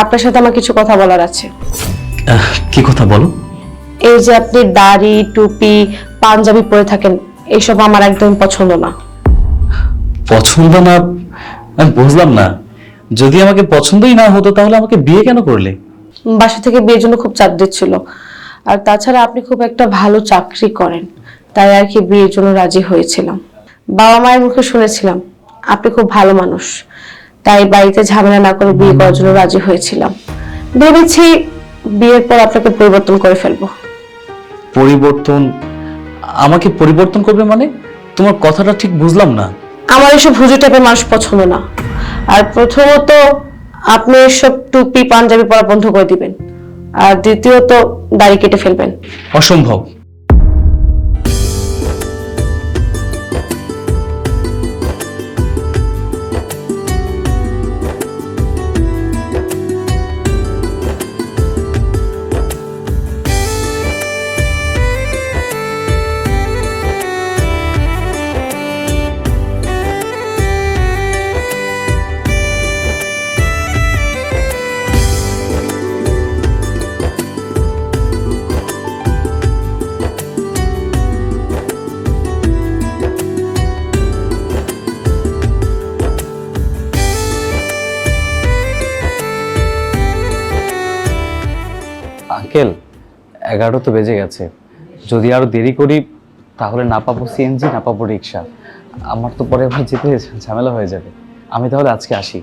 আপনার সাথে আমার কিছু কথা বলার আছে। কি কথা বলো? এই যে আপনি দাড়ি টুপি পাঞ্জাবি পরে থাকেন, এইসব আমার একদম পছন্দ না। পছন্দ না? আমি বুঝলাম না। যদি আমাকে পছন্দই না হতো তাহলে আমাকে বিয়ে কেন করলে? বাসা থেকে বিয়ের জন্য খুব চাপ দিচ্ছিল, আর তাছাড়া আপনি খুব একটা ভালো চাকরি করেন, তাই আর কি বিয়ের জন্য রাজি হয়েছিলাম। বাবা মায়ের মুখে শুনেছিলাম আপনি খুব ভালো মানুষ, তাই বাড়িতে ঝামেলা না করে বিয়ে করার জন্য রাজি হয়েছিলাম। ভেবেছি বিয়ের পর আপনাকে পরিবর্তন করে ফেলবো। পরিবর্তন? আমাকে পরিবর্তন করবে মানে? তোমার কথাটা ঠিক বুঝলাম না। আমার এসব হুজুর টাইপের মানুষ পছন্দ না। আর প্রথমত আপনি এসব টুপি পাঞ্জাবি পরা বন্ধ করে দিবেন, আর দ্বিতীয়ত দাড়ি কেটে ফেলবেন। অসম্ভব। আঙ্কেল, 11 তো বেজে গেছে। যদি আরো দেরি করি তাহলে না পাবো সিএনজি, না পাবো রিক্সা। আমার তো পরে আবার যেতে ঝামেলা হয়ে যাবে। আমি তাহলে আজকে আসি।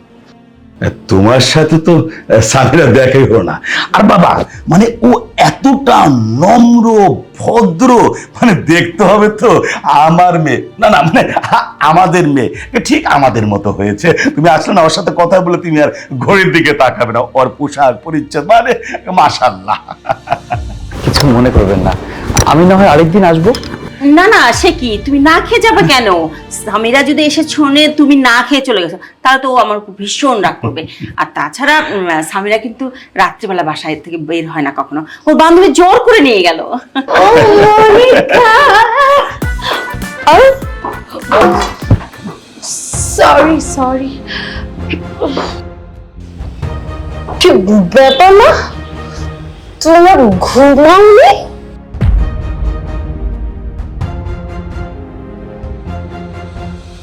তোমার সাথে তো সামিরা দেখাই হলো না। আর বাবা, মানে ও এতটা নম্র ভদ্র, মানে দেখতে হবে তো আমার মেয়ে, না না মানে আমাদের মেয়ে, ঠিক আমাদের মতো হয়েছে। তুমি আসলে না ওর সাথে কথা বলে তুমি আর ঘড়ির দিকে তাকাবে না। ওর পোশাক পরিচ্ছদ মানে মাশাআল্লাহ। কিছু মনে করবেন না, আমি না হয় আরেকদিন আসবো। না না, সে কি, তুমি না খেয়ে যাবে কেন? সামিরা যদি এসে শোনে তুমি না খেয়ে চলে গেছো, তাহলে তো ও আমার উপর ভীষণ রাগ করবে। আর তাছাড়া সামিরা কিন্তু রাত্রিবেলা বাসায় থেকে বের হয় না কখনো, ওর বান্ধবী জোর করে নিয়ে গেল। Sorry sorry. কি ব্যাপার না, তোমার ঘুমাওনি?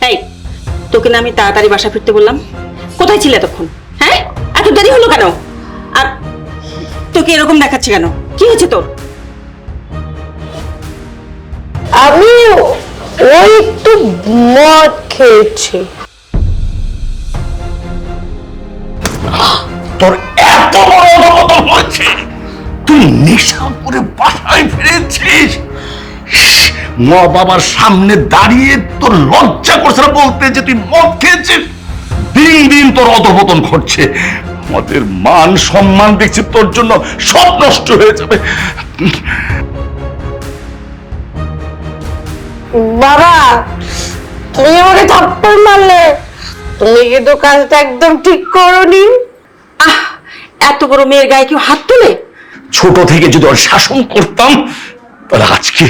এই, তোকে না আমি তাড়াতাড়ি বাসা ফিরতে বললাম? কোথায় ছিলে এতক্ষণ? হ্যাঁ, এত দেরি হলো কেন? আর তোকে এরকম দেখাচ্ছে কেন? কি হয়েছে তোর? আমি ওই একটু মদ খেয়েছি। তোর এত বড় অধপতন হয়েছে, তুই নেশা করে বাসায় ফিরেছিস? মা বাবার সামনে দাঁড়িয়ে তোর লজ্জা করছে না বলতে যে তুই মদ খেয়েছিস? দিন দিন তোর অধপতন ঘটছে। আমাদের মান সম্মান দেখছি তোর জন্য সব নষ্ট হয়ে যাবে। বাবা, তুমি আমাকে থাপ্পড় মারলে, তুমি কিন্তু কাজটা একদম ঠিক করোনি। আহ, এত বড় মেয়ের গায়ে কেউ হাত তোলে? ছোট থেকে যদি ওর শাসন করতাম তাহলে আজকে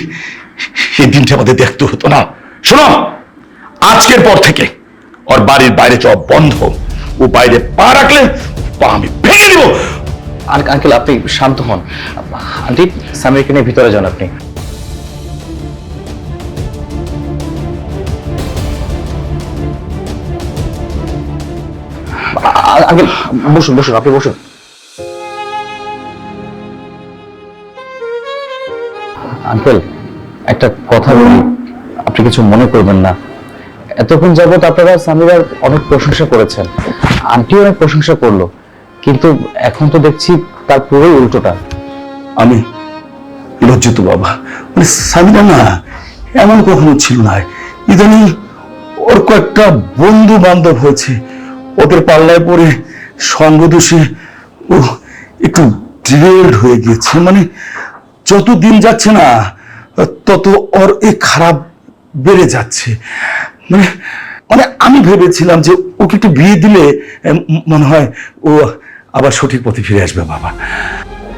এই দিনটা আমাদের দেখতে হতো না। শোনো, আজকের পর থেকে ওর বাড়ির বাইরে যাওয়া বন্ধ। ও বাইরে পা রাখলে পা আমি ভেঙে দিব। আঙ্কেল, আপনি শান্ত হন। আন্টি, সামিরকে নিয়ে ভিতরে যান আপনি। আঙ্কেল বসুন বসুন, আপনি বসুন। আঙ্কেল, একটা কথা বলি, আপনি কিছু মনে করবেন না। এতক্ষণ যাবত আপনারা সামিরার অনেক প্রশংসা করেছেন, আন্টিও অনেক প্রশংসা করলো, কিন্তু এখন তো দেখছি তার পুরোই উল্টোটা। আমি লজ্জিত বাবা। মানে সামিরা না এমন কখনো ছিল না। ইদানিং ওর কয়েকটা বন্ধু বান্ধব হয়েছে, ওদের পাল্লায় পড়ে সঙ্গ দোষে ও একটু ডিরেলড হয়ে গিয়েছে। মানে যত দিন যাচ্ছে না তত ওর এই খারাপ বেড়ে যাচ্ছে। মানে মানে আমি ভেবেছিলাম যে ওকে একটু বিয়ে দিলে মনে হয় ও আবার সঠিক পথে ফিরে আসবে বাবা।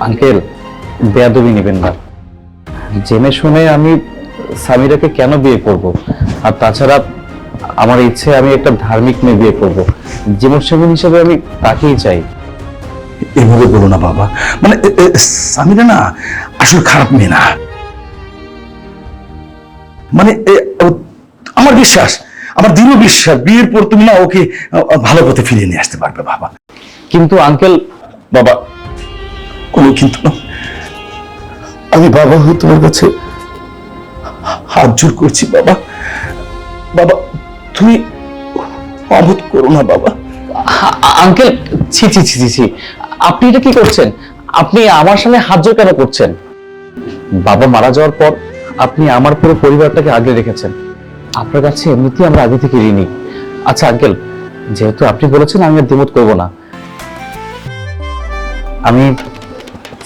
আঙ্কেল, বেয়াদবি নেবেন না। জেনে শুনে আমি সামিরাকে কেন বিয়ে করব? আর তাছাড়া আমার ইচ্ছে আমি একটা ধার্মিক মেয়ে বিয়ে করব, জীবনসঙ্গী হিসেবে আমি তাকেই চাই। এভাবে বলো না বাবা, মানে সামিরা না আসলে খারাপ মেয়ে না। মানে আমার বিশ্বাস, আমার দৃঢ় বিশ্বাস বিয়ের পর তুমি না ওকে ভালো পথে ফিরিয়ে নিয়ে আসতে পারবে বাবা। কিন্তু আঙ্কেল, বাবা কোনো কিন্তু না, আমি বাবা হয়ে তোমার কাছে হাত জোর করছি বাবা। বাবা তুমি অবোধ করো না বাবা। আঙ্কেল, ছি ছি ছি ছি ছি, আপনি এটা কি করছেন? আপনি আমার সামনে হাত জোর কেন করছেন? বাবা মারা যাওয়ার পর আপনি আমার পুরো পরিবারটাকে আগলে রেখেছেন। আপনার কাছে এমনিতেই আমরা আগে থেকে ঋণী। আচ্ছা আঙ্কেল, যেহেতু আপনি বলেছেন, আমি আর দ্বিমত করবো না। আমি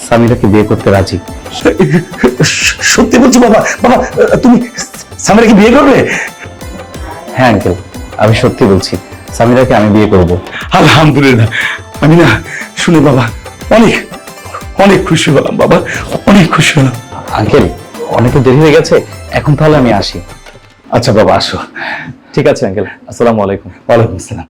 সামিরাকে বিয়ে করতে রাজি। সত্যি বলছি বাবা? বাবা তুমি সামিরাকে বিয়ে করবে? হ্যাঁ আঙ্কেল, আমি সত্যি বলছি, সামিরাকে আমি বিয়ে করব। আলহামদুলিল্লাহ। আমি না শুনে বাবা অনেক অনেক খুশি হলাম বাবা, অনেক খুশি হলাম। আঙ্কেল, অনেকে দেরি হয়ে গেছে, এখন তাহলে আমি আসি। আচ্ছা বাবা আসো। ঠিক আছে আঙ্কেল, আসসালামু আলাইকুম। ওয়ালাইকুম আসসালাম।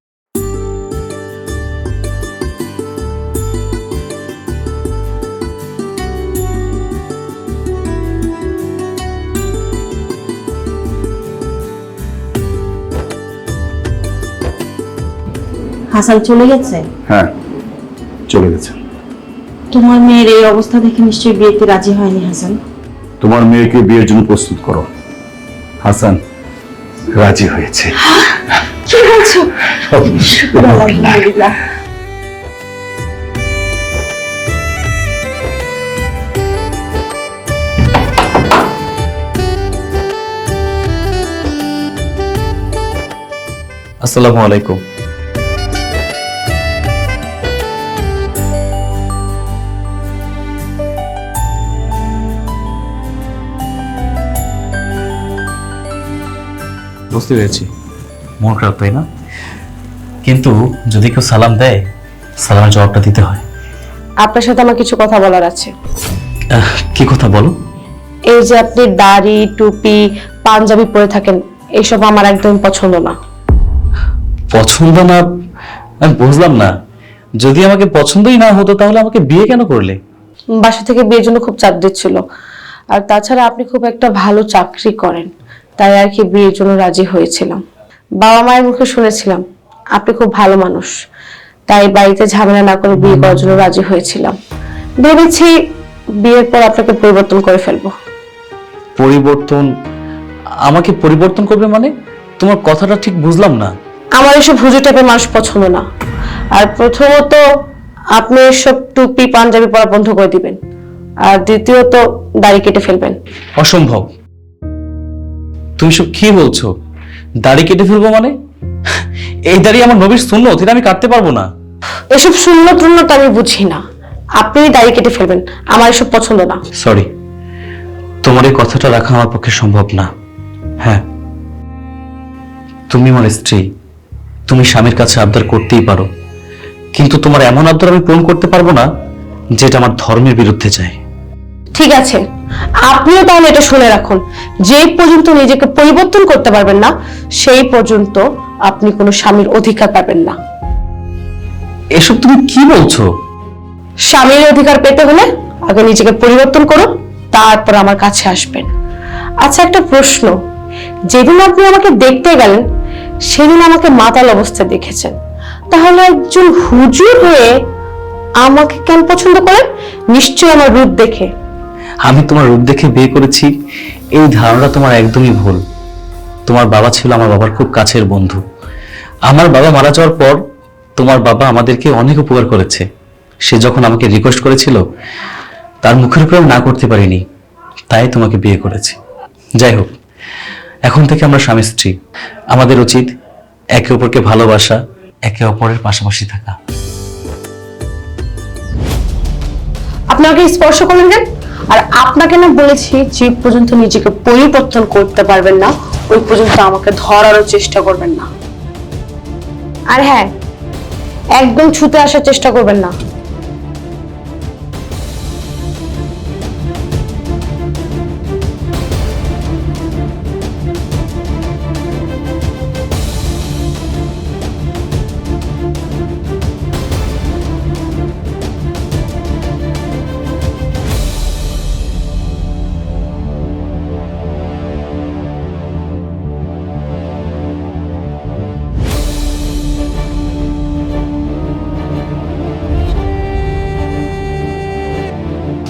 হাসান চলে গেছে? হ্যাঁ চলে গেছে। তোমার মেয়ের এই অবস্থা দেখে নিশ্চয়ই বিয়েতে রাজি হয়নি হাসান। তোমার মেয়েকে বিয়ের জন্য প্রস্তুত করো। হাসান রাজি হয়েছে। কি বলছো? আলহামদুলিল্লাহ। আসসালামু আলাইকুম। বুঝতে পেরেছি, মন খারাপ তাই না? কিন্তু যদি কেউ সালাম দেয়, সালামের জবাবটা দিতে হয়। আপনার সাথে আমার কিছু কথা বলার আছে। কি কথা বলো? এই যে আপনি দাড়ি, টুপি, পাঞ্জাবি পরে থাকেন, এইসব আমার একদম পছন্দ না। পছন্দ না? আমি বুঝলাম না। যদি আমাকে পছন্দই না হতো তাহলে আমাকে বিয়ে কেন করলে? বাসা থেকে বিয়ের জন্য খুব চাপ দিচ্ছিল, আর তাছাড়া আপনি খুব একটা ভালো চাকরি করেন, তাই আর কি বিয়ের জন্য রাজি হয়েছিলাম। বাবা মায়ের মুখে শুনেছিলাম আপনি খুব ভালো মানুষ, তাই বাড়িতে ঝামেলা না করে বিয়ে করার জন্য রাজি হয়েছিলাম। ভেবেছি বিয়ের পর আপনাকে পরিবর্তন করে ফেলবো। পরিবর্তন? আমাকে পরিবর্তন করবে মানে? তোমার কথাটা ঠিক বুঝলাম না। আমার এসব হুজুর টাইপের মানুষ পছন্দ না। আর প্রথমত আপনি এসব টুপি পাঞ্জাবি পরা বন্ধ করে দিবেন, আর দ্বিতীয়ত দাড়ি কেটে ফেলবেন। অসম্ভব। তুমি সব কি বলছো? দাড়ি কেটে ফেলবো মানে? এই দাড়ি আমার নবীর সুন্নত, এটা আমি কাটতে পারবো না। এসব সুন্নত টুন্নত আমি বুঝি না, আপনি দাড়ি কেটে ফেলবেন, আমার এসব পছন্দ না। সরি, তোমার এই কথাটা রাখা আমার পক্ষে সম্ভব না। হ্যাঁ, তুমি আমার স্ত্রী, তুমি স্বামীর কাছে আবদার করতেই পারো, কিন্তু তোমার এমন আবদার আমি পূরণ করতে পারবো না যেটা আমার ধর্মের বিরুদ্ধে যায়। ঠিক আছে, আপনিও তাহলে এটা শুনে রাখুন, যে পর্যন্ত নিজেকে পরিবর্তন করতে পারবেন না, সেই পর্যন্ত আপনি কোনো স্বামীর অধিকার পাবেন না। এসব তুমি কি বলছো? স্বামীর অধিকার পেতে হলে আগে নিজেকে পরিবর্তন করুন, তারপর আমার কাছে আসবেন। আচ্ছা একটা প্রশ্ন, যেদিন আপনি আমাকে দেখতে গেলেন সেদিন আমাকে মাতাল অবস্থায় দেখেছেন, তাহলে একজন হুজুর হয়ে আমাকে কেন পছন্দ করেন? নিশ্চয়ই আমার রূপ দেখে। আমি তোমার রূপ দেখে বিয়ে করেছি, এই ধারণা তোমার একদমই ভুল। তোমার বাবা ছিল আমার বাবার খুব কাছের বন্ধু। আমার বাবা মারা যাওয়ার পর তোমার বাবা আমাদেরকে অনেক উপকার করেছে। সে যখন আমাকে রিকোয়েস্ট করেছিল, তার মুখের উপরে না করতে পারিনি, তাই তোমাকে বিয়ে করেছি। যাই হোক, এখন থেকে আমরা স্বামী স্ত্রী। আমাদের উচিত একে অপরকে ভালোবাসা, একে অপরের পাশাপাশি থাকা। আপনি আমাকে স্পর্শ করলেন কেন? আর আপনাকে না বলেছি, যে পর্যন্ত নিজেকে পরিবর্তন করতে পারবেন না, ওই পর্যন্ত আমাকে ধরারও চেষ্টা করবেন না। আর হ্যাঁ, একদম ছুতে আসার চেষ্টা করবেন না।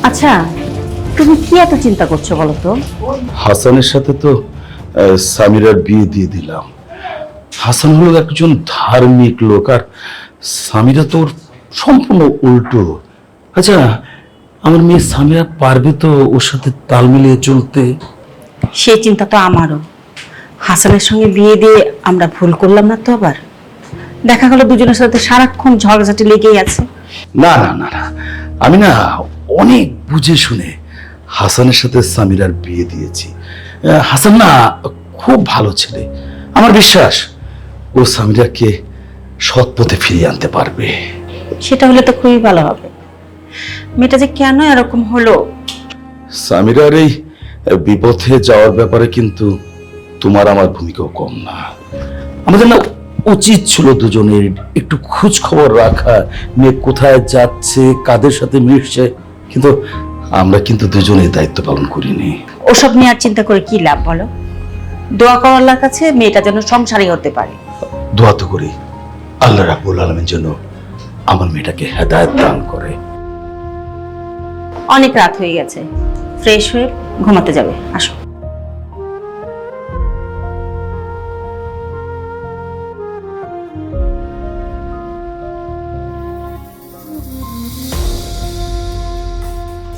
আচ্ছা, তুমি কি এত চিন্তা করছো বলো তো? হাসানের সাথে তো সামিরার বিয়ে দিয়ে দিলাম। হাসান হলো একজন ধার্মিক লোক, আর সামিরা তো ওর সম্পূর্ণ উল্টো। আচ্ছা, আমার মেয়ে সামিরা পারবে তো ওর সাথে তাল মিলিয়ে চলতে? সেই চিন্তা তো আমারও। হাসানের সঙ্গে বিয়ে দিয়ে আমরা ভুল করলাম না তো? আবার দেখা গেল দুজনের সাথে সারাক্ষণ ঝগড়াঝাটি লেগেই আছে। না না না না, আমি না অনেক বুঝে শুনে হাসানের সাথে সামিরার বিয়ে দিয়েছি। হাসান না খুব ভালো ছেলে, আমার বিশ্বাস ও সামিরাকে সৎ পথে ফিরিয়ে আনতে পারবে। সেটা হলে তো খুবই ভালো হবে। মেয়েটা যে কেন এরকম হলো? সামিরার এই বিপথে যাওয়ার ব্যাপারে কিন্তু তোমার আমার ভূমিকাও কম না। আমাদের না উচিত ছিল দুজনের একটু খোঁজ খবর রাখা, মেয়ে কোথায় যাচ্ছে, কাদের সাথে মিশছে, কিন্তু আমরা কিন্তু দুজনেই দায়িত্ব পালন করিনি। ওসব নিয়ে আর চিন্তা করে কি লাভ বলো? দোয়া করো আল্লাহর কাছে মেয়েটা যেন সংসারী হতে পারে। দোয়া তো করি আল্লাহ রাব্বুল আলামিন যেন আমার মেয়েটাকে হেদায়েত দান করে। অনেক রাত হয়ে গেছে, ফ্রেশ হয়ে ঘুমাতে যাবে, আসো।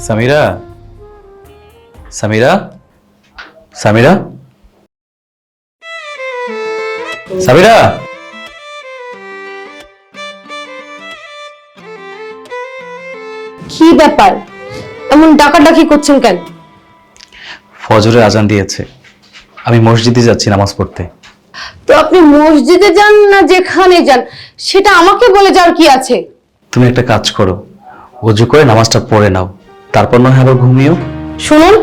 সামিরা, সামিরা, সামিরা, সামিরা। কি ব্যাপার, এমন ডাকাডাকি করছেন কেন? ফজরের আজান দিয়েছে, আমি মসজিদে যাচ্ছি নামাজ পড়তে। তো আপনি মসজিদে যান না যেখানে যান, সেটা আমাকে বলে যাওয়ার কি আছে? তুমি একটা কাজ করো, ওযু করে নামাজটা পড়ে নাও, তারপর নয় আবার ঘুমিও। শুনুন,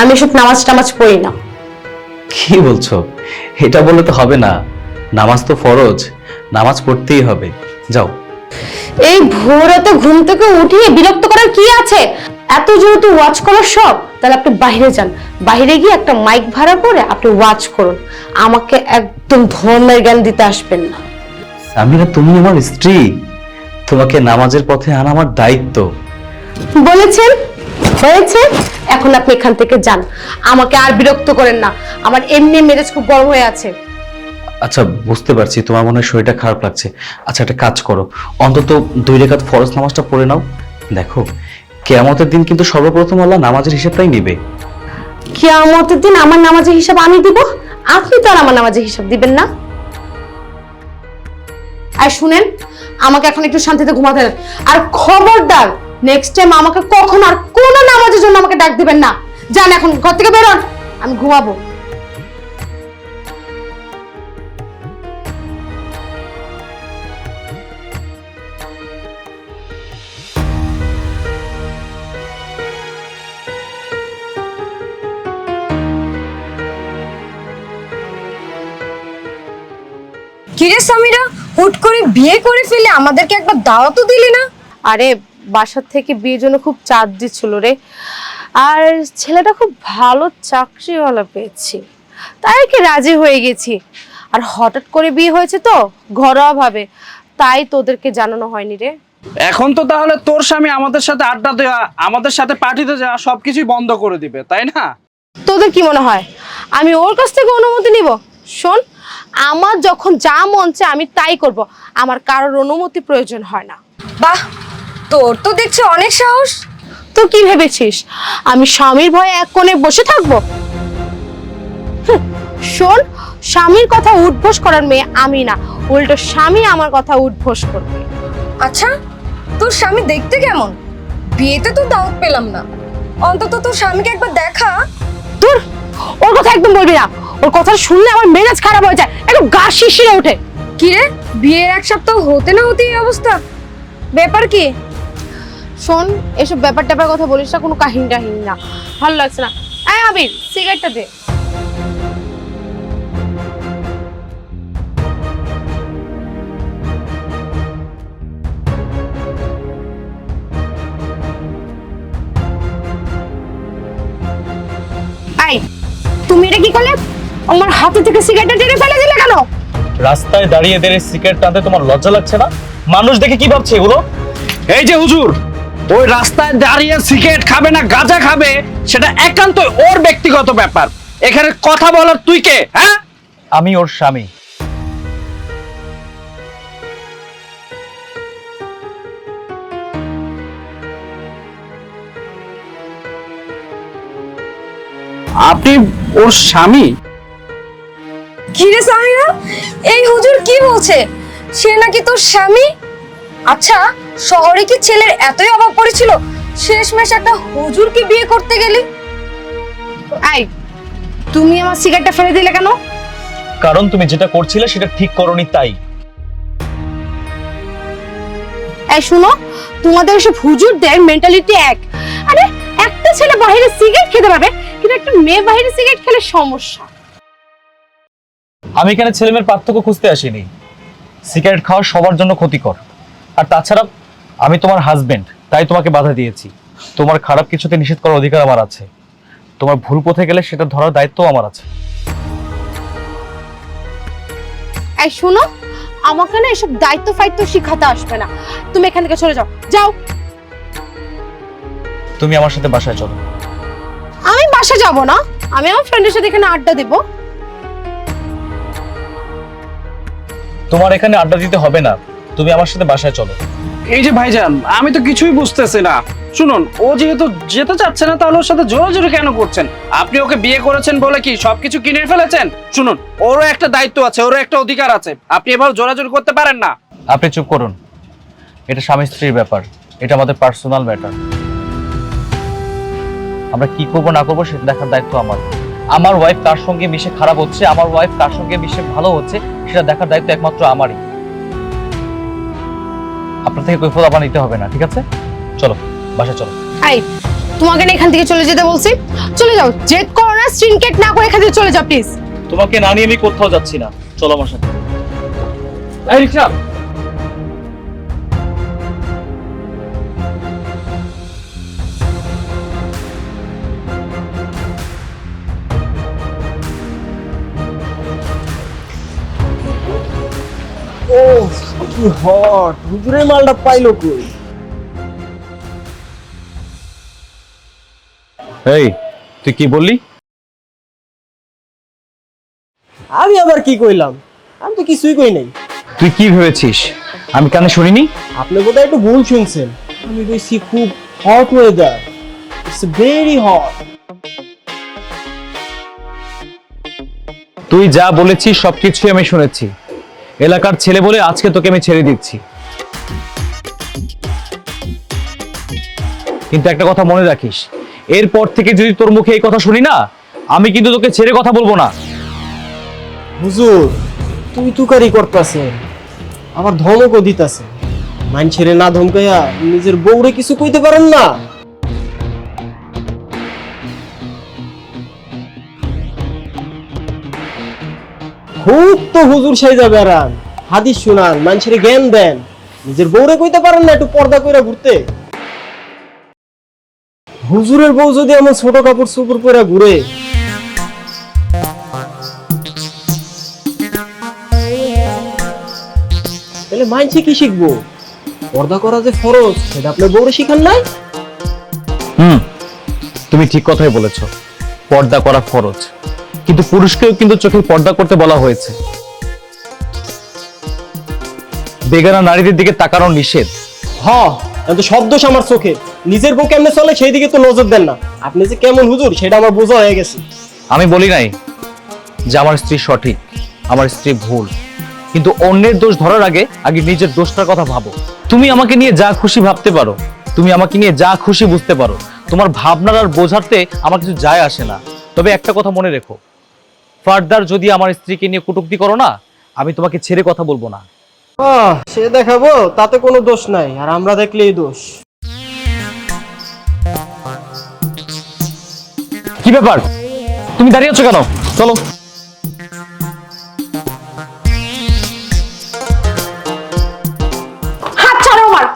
আমি সব নামাজ টামাজ পড়ি না। কি বলছো? এটা বললে তো হবে না, নামাজ তো ফরজ, নামাজ পড়তেই হবে। যাও। এই ভোরাতে ঘুম থেকে উঠিয়ে বিরক্ত করার কি আছে? এত যেহেতু ওয়াচ করার সব, তাহলে আপনি বাইরে যান, বাইরে গিয়ে একটা মাইক ভাড়া করে আপনি ওয়াচ করুন। আমাকে একদম ধর্মের জ্ঞান দিতে আসবেন না। সামিরা, তুমি আমার স্ত্রী, তোমাকে নামাজের পথে আনা আমার দায়িত্ব। বলেছেন হয়েছে, এখন আপনি এখান থেকে যান, আমাকে আর বিরক্ত করেন না। আমার এমনি মেজাজ খুব গরম হয়ে আছে। আচ্ছা, বুঝতে পারছি তোমার মনে হয় শরীরটা খারাপ লাগছে। আচ্ছা, একটা কাজ করো, অন্তত 2 রাকাত ফরজ নামাজটা পড়ে নাও। দেখো, কিয়ামতের দিন কিন্তু সর্বপ্রথম আল্লাহ নামাজের হিসাবটাই নেবে। কিয়ামতের দিন আমার নামাজের হিসাব আমি দিব? আপনি তো আর আমার নামাজের হিসাব দিবেন না। আর শুনেন, আমাকে এখন একটু শান্তিতে ঘুমাতে দেন। আর খবরদার, নেক্সট টাইম আমাকে কখনো আর কোনো নামাজের জন্য আমাকে ডাক দিবেন না। যান এখন ঘর থেকে বেরোন, আমি ঘুমাবো। কিরে সামিরা, হুট করে বিয়ে করে ফেলে আমাদেরকে একবার দাওয়াতও দিলি না? আরে বাসার থেকে বিয়ের জন্য খুব চাপ দিচ্ছিল রে, আর ছেলেটা খুব ভালো চাকরিওয়ালা পেয়েছি, তাই কি রাজি হয়ে গেছি। আর হঠাৎ করে বিয়ে হয়েছে তো ঘরোয়া ভাবে, তাই তোদেরকে জানানো হয়নি রে। এখন তো তাহলে তোর স্বামী আমাদের সাথে আড্ডা দেওয়া, আমাদের সাথে পার্টিতে যাওয়া সবকিছুই বন্ধ করে দিবে, তাই না? তোদের কি মনে হয় আমি ওর কাছ থেকে অনুমতি নিব? শোন, আমার যখন যা মন চায় আমি তাই করব, আমার কারোর অনুমতি প্রয়োজন হয় না। বাহ, তোর তো দেখছি অনেক সাহস। তো কি ভেবেছিস আমি স্বামীর ভয়ে এক কোণে বসে থাকবো? শোন, স্বামীর কথা উঠবোস করার মেয়ে আমি না, উল্টো স্বামী আমার কথা উঠবোস করবে। আচ্ছা, তোর স্বামী দেখতে কেমন? বিয়েতে তো দাওয়াত পেলাম না, অন্তত তোর স্বামীকে একবার দেখা। তোর ওর কথা একদম বলবি না, ওর কথা শুনলে আমার মেজাজ খারাপ হয়ে যায়, একটু গা শিরশিরে ওঠে। কি রে, বিয়ের 1 সপ্তাহ হতে না হতেই এই অবস্থা? ব্যাপার কি? শোন, এসব ব্যাপার ট্যাপার কথা বলিস না, কোনো কাহিনী টাহিনী না, ভালো লাগছে না। এই আবির, সিগারেটটা দে। এই, তুমি এটা কি করলে? আমার হাতে থেকে সিগারেটটা টেনে ফেলে দিলে কেন? রাস্তায় দাঁড়িয়ে দাঁড়িয়ে সিগারেট টানতে তোমার লজ্জা লাগছে না? মানুষ দেখে কি ভাবছে এগুলো? এই যে হুজুর, ওই রাস্তায় দাঁড়িয়ে সিগারেট খাবে না গাঁজা খাবে সেটা একান্তই ওর ব্যক্তিগত ব্যাপার। এখানে কথা বলার তুই কে? হ্যাঁ, আমি ওর স্বামী। আপনি ওর স্বামী? কি রে সামিরা, এই হুজুর কি বলছে? সে নাকি তোর স্বামী? আচ্ছা, শহরে কি ছেলের এতই অভাব পড়েছিল শেষমেশ একটা হুজুরকে বিয়ে করতে গেলি? এই, তুমি আমার সিগারেটটা ফেলে দিলে কেন? কারণ তুমি যেটা করছিলে সেটা ঠিক করনি তাই। এই শুনো, তোমাদের এসব হুজুরদের মেন্টালিটি এক। আরে একটা ছেলে বাইরে সিগারেট খেতে পারবে, কিন্তু একটা মেয়ে বাইরে সিগারেট খেলে সমস্যা। আমি এখানে ছেলে মেয়ের পার্থক্য খুঁজতে আসিনি। সিগারেট খাওয়া সবার জন্য ক্ষতিকর, আর তাছাড়া আমি তোমার হাজবেন্ড, তাই তোমাকে বাধা দিয়েছি। তোমার খারাপ কিছুতে নিষেধ করার অধিকার আমার আছে। তোমার ভুল পথে গেলে সেটা ধরার দায়িত্ব আমার আছে। এই শুনো, আমাকে না এসব দায়িত্ব ফাইত্ব শিখাতে আসবে না। তুমি এখান থেকে চলে যাও, যাও। তুমি আমার সাথে বাসায় চলো। আমি বাসা যাব না, আমি আমার ফ্রেন্ডের সাথে এখানে আড্ডা দেব। তোমার এখানে আড্ডা দিতে হবে না, তুমি আমার সাথে বাসায় চলো। এই যে ভাইজান, আমি তো কিছুই বুঝতেছি না। শুনুন, ও যেহেতু যেতে চাচ্ছে না তাহলে ওর সাথে জোরাজোরি কেন করছেন? আপনি ওকে বিয়ে করেছেন বলে কি সবকিছু কিনে ফেলেছেন? শুনুন, ওরও একটা দায়িত্ব আছে, ওরও একটা অধিকার আছে। আপনি এভাবে জোরাজোরি করতে পারেন না। আপনি চুপ করুন। এটা স্বামী স্ত্রীর ব্যাপার, এটা আমাদের পার্সোনাল ম্যাটার। আমরা কি করবো না করবো সেটা দেখার দায়িত্ব আমার। আমার ওয়াইফ কার সঙ্গে মিশে খারাপ হচ্ছে, আমার ওয়াইফ কার সঙ্গে মিশে ভালো হচ্ছে, সেটা দেখার দায়িত্ব একমাত্র আমারই। আপনার থেকে কৈফিয়ত আবার নিতে হবে না, ঠিক আছে? চলো বাসায় চলো। এই, তোমাকে না এখান থেকে চলে যেতে বলছি, চলে যাও। জেদ করো না, স্ট্রিনকেট না করে এখান থেকে চলে যাও প্লিজ। তোমাকে না নিয়ে আমি কোথাও যাচ্ছি না, চলো আমার সাথে। এই রিকশা। ও কি হট, হুজুরের মালটা পাইলো কই? এই, তুই কি বললি? আমি আবার কি কইলাম? আমি তো কিছুই কই নাই। তুই কি ভেবেছিস আমি কানে শুনিনি? আপনি বোধহয় একটু ভুল শুনছেন। আমি কইছি খুব hot weather, it's very hot. তুই যা বলেছিস সবকিছু আমি শুনেছি। এলাকার ছেলে বলে আজকে তোকে আমি ছেড়ে দিচ্ছি, কিন্তু একটা কথা মনে রাখিস, এরপর থেকে যদি তোর মুখে এই কথা শুনি না, আমি কিন্তু তোকে ছেড়ে কথা বলবো না। হুজুর, তুই তুকারি করতাছেন, আবার ধমকও দিতাছেন। মানুষেরে না ধমকাইয়া নিজের বউরে কিছু কইতে পারেন না? খুব তো হুজুর সাইজা বেড়ান, হাদিস শুনান, মানুষের জ্ঞান দেন, নিজের বউরে কইতে পারেন না একটু পর্দা কইরা ঘুরতে? হুজুরের বউ যদি এমন ছোট কাপড় চোপড় পরে ঘুরে, তাহলে মানছে কি শিখবো? পর্দা করা যে ফরজ সেটা আপনার বউরে শিখান নাই? তুমি ঠিক কথাই বলেছো, পর্দা করা ফরজ, কিন্তু পুরুষকেও কিন্তু চোখের পর্দা করতে বলা হয়েছে। বেগানা নারীদের দিকে তাকানো নিষেধ। তো সব দোষ আমার চোখে। নিজের বউ কেমনে চলে সেই দিকে তো নজর দেন না। আপনি যে কেমন হুজুর সেটা আমার বোঝা হয়ে গেছে। আমি বলি নাই যে আমার স্ত্রী সঠিক, আমার স্ত্রী ভুল, কিন্তু অন্যের দোষ ধরার আগে আগে নিজের দোষটার কথা ভাবো। তুমি আমাকে নিয়ে যা খুশি ভাবতে পারো, তুমি আমাকে নিয়ে যা খুশি বুঝতে পারো, তোমার ভাবনার আর বোঝাতে আমার কিছু যায় আসে না। তবে একটা কথা মনে রেখো, ফার্দার যদি আমার স্ত্রীকে নিয়ে কটূক্তি করো না, আমি তোমাকে ছেড়ে কথা বলবো না। সে দেখাবো তাতে কোনো দোষ নাই, আর আমরা দেখলেই দোষ। কি ব্যাপার, তুমি দাঁড়িয়ে আছো কেন? চলো। হাত ছাড়ো আমার।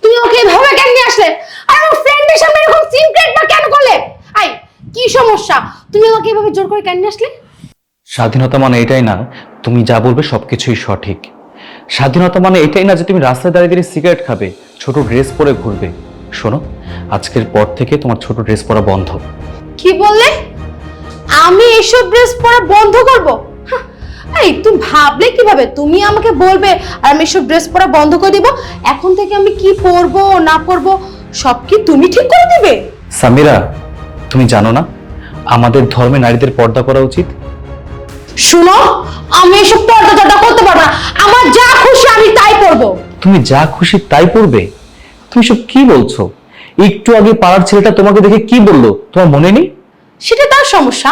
তুমি ওকে এভাবে কেন নিয়ে আসলে? আর আমার ফ্রেন্ডের সামনে এরকম সিক্রেট বা কেন করলে? আই, কি সমস্যা? তুমি আমাকে এভাবে জোর করে কেন নিয়ে আসলে? স্বাধীনতা মানে এটাই না তুমি যা বলবে সবকিছুই সঠিক। স্বাধীনতা মানে এটাই না যে তুমি রাস্তায় দাঁড়িয়ে দাঁড়িয়ে সিগারেট খাবে, ছোট ড্রেস পরে ঘুরবে। শোনো, আজকের পর থেকে তোমার ছোট ড্রেস পরা বন্ধ। কি বললে? আমি এসব ড্রেস পরা বন্ধ করব? হাহ, এই তুমি ভাবলে কিভাবে? তুমি আমাকে বলবে আর আমি এসব ড্রেস পরা বন্ধ করে দিব? এখন থেকে আমি কি পরবো না পরবো সব কি তুমি ঠিক করে দিবে? সামিরা, তুমি জানো না আমাদের ধর্মে নারীদের পর্দা করা উচিত? শুনো, আমি এসব পর্দা করতে পারবো না। আমার যা খুশি আমি তাই পরবো। তুমি যা খুশি তাই পরবে? তুমি সব কি বলছো? একটু আগে পাড়ার ছেলেটা তোমাকে দেখে কি বললো তোমার মনে নেই? সেটা তার সমস্যা।